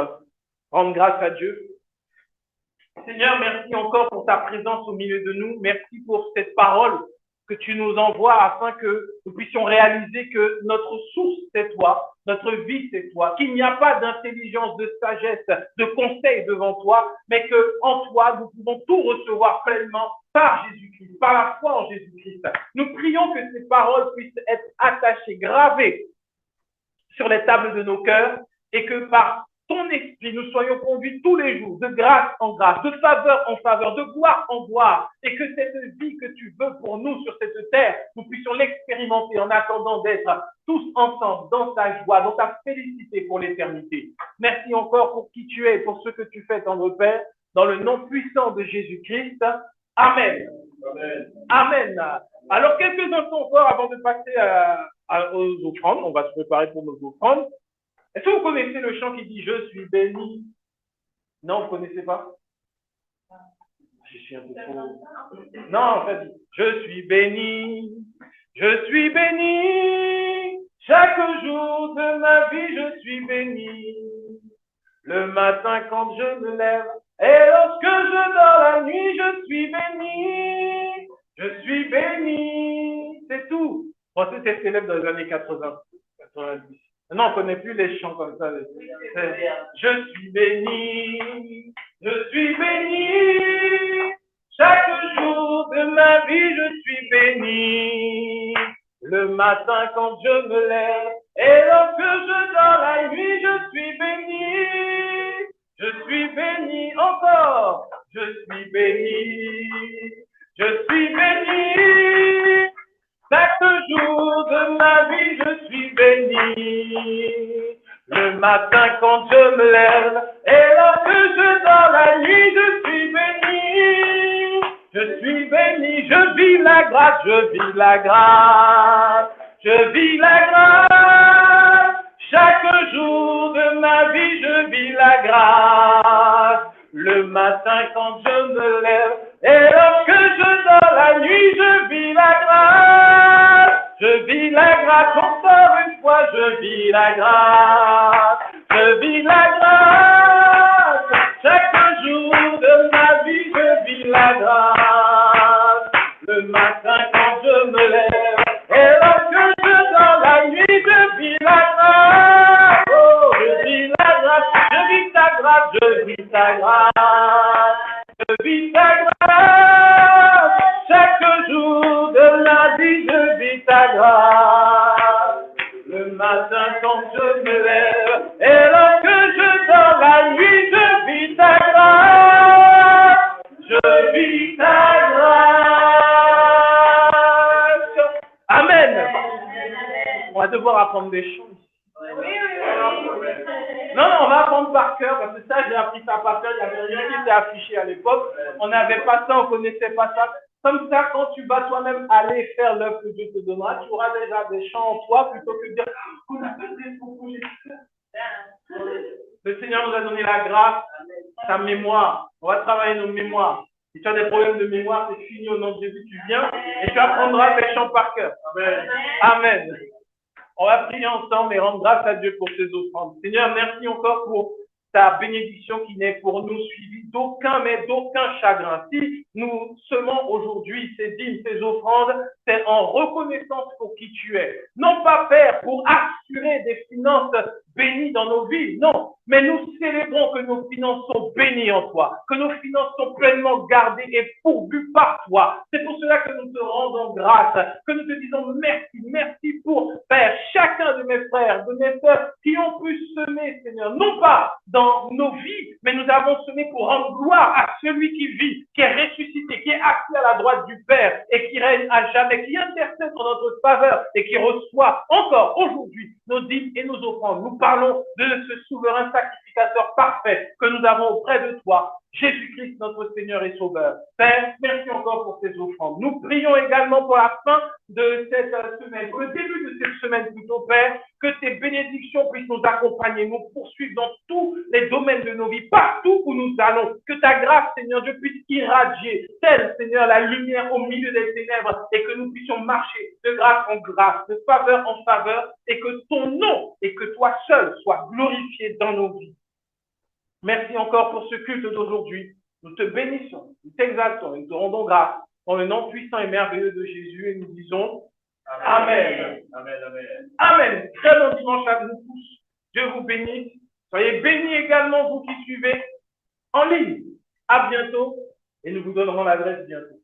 rendre grâce à Dieu. Seigneur, merci encore pour ta présence au milieu de nous. Merci pour cette parole que tu nous envoies afin que nous puissions réaliser que notre source, c'est toi, notre vie, c'est toi, qu'il n'y a pas d'intelligence, de sagesse, de conseil devant toi, mais qu'en toi, nous pouvons tout recevoir pleinement par Jésus-Christ, par la foi en Jésus-Christ. Nous prions que ces paroles puissent être attachées, gravées sur les tables de nos cœurs et que par ton esprit, nous soyons conduits tous les jours, de grâce en grâce, de faveur en faveur, de gloire en gloire, et que cette vie que tu veux pour nous sur cette terre, nous puissions l'expérimenter en attendant d'être tous ensemble dans ta joie, dans ta félicité pour l'éternité. Merci encore pour qui tu es et pour ce que tu fais, tendre Père, dans le nom puissant de Jésus-Christ. Amen. Amen. Amen. Alors, quelques instants encore avant de passer aux offrandes, on va se préparer pour nos offrandes. Est-ce que vous connaissez le chant qui dit « Je suis béni » Non, vous ne connaissez pas? Je suis un peu trop... Non, en fait, je suis béni, chaque jour de ma vie, je suis béni. Le matin quand je me lève, et lorsque je dors la nuit, je suis béni. C'est tout. Bon, c'était célèbre dans les années 80, 90. Non, on ne connaît plus les chants comme ça. Je suis béni, chaque jour de ma vie, je suis béni. Le matin quand je me lève, et lorsque je dors la nuit, je suis béni encore, je suis béni. Chaque jour de ma vie, je suis béni. Le matin quand je me lève, et lorsque je dors la nuit, je suis béni. Je vis la grâce, Chaque jour de ma vie, je vis la grâce. Le matin quand je me lève, et lorsque je dors la nuit, je vis la grâce. Encore une fois, je vis la grâce. Chaque jour de ma vie, je vis la grâce. Le matin quand je me lève, et lorsque je dors la nuit, je vis la grâce. Oh, je vis la grâce, je vis ta grâce, je vis ta grâce. Chaque jour de la vie, je vis ta grâce. Le matin quand je me lève, et lorsque je dors la nuit, je vis ta grâce. Amen. On va devoir apprendre des chants. Non, on va apprendre par cœur, parce que ça, j'ai appris ça par cœur. Il n'y avait rien qui était affiché à l'époque. On n'avait pas ça, on ne connaissait pas ça. Comme ça, quand tu vas toi-même aller faire l'œuvre que Dieu te donnera, tu auras déjà des chants en toi, plutôt que de dire qu'on a fait beaucoup. Le Seigneur nous a donné la grâce, sa mémoire. On va travailler nos mémoires. Si tu as des problèmes de mémoire, c'est fini au nom de Jésus. Tu viens et tu apprendras tes chants par cœur. Amen. Amen. On va prier ensemble et rendre grâce à Dieu pour ces offrandes. Seigneur, merci encore pour ta bénédiction qui n'est pour nous suivie d'aucun, mais d'aucun chagrin. Si nous semons aujourd'hui ces dîmes, ces offrandes, c'est en reconnaissance pour qui tu es. Non pas, Père, pour assurer des finances bénies dans nos vies, non, mais nous célébrons que nos finances sont bénies en toi, que nos finances sont pleinement gardées et pourvues par toi. C'est pour cela que nous te rendons grâce, que nous te disons merci, merci pour, Père, chacun de mes frères, de mes sœurs qui ont pu semer, Seigneur, non pas dans nos vies, mais nous avons semé pour rendre gloire à celui qui vit, qui est ressuscité, qui est assis à la droite du Père et qui règne à jamais, qui intercède en notre faveur et qui reçoit encore aujourd'hui nos dîmes et nos offrandes. Nous parlons de ce souverain sacrificateur parfait que nous avons auprès de toi, Jésus-Christ, notre Seigneur et Sauveur. Père, merci encore pour ces offrandes. Nous prions également pour la fin de cette semaine, pour le début de cette semaine plutôt, Père, que tes bénédictions puissent nous accompagner, nous poursuivre dans tous les domaines de nos vies, partout où nous allons. Que ta grâce, Seigneur Dieu, puisse irradier, telle, Seigneur, la lumière au milieu des ténèbres, et que nous puissions marcher de grâce en grâce, de faveur en faveur, et que ton nom et que toi seul sois glorifié dans nos vies. Merci encore pour ce culte d'aujourd'hui. Nous te bénissons, nous t'exaltons et nous te rendons grâce dans le nom puissant et merveilleux de Jésus et nous disons Amen. Amen. Amen. Amen. Très bon dimanche à vous tous. Dieu vous bénisse. Soyez bénis également vous qui suivez en ligne. À bientôt et nous vous donnerons l'adresse bientôt.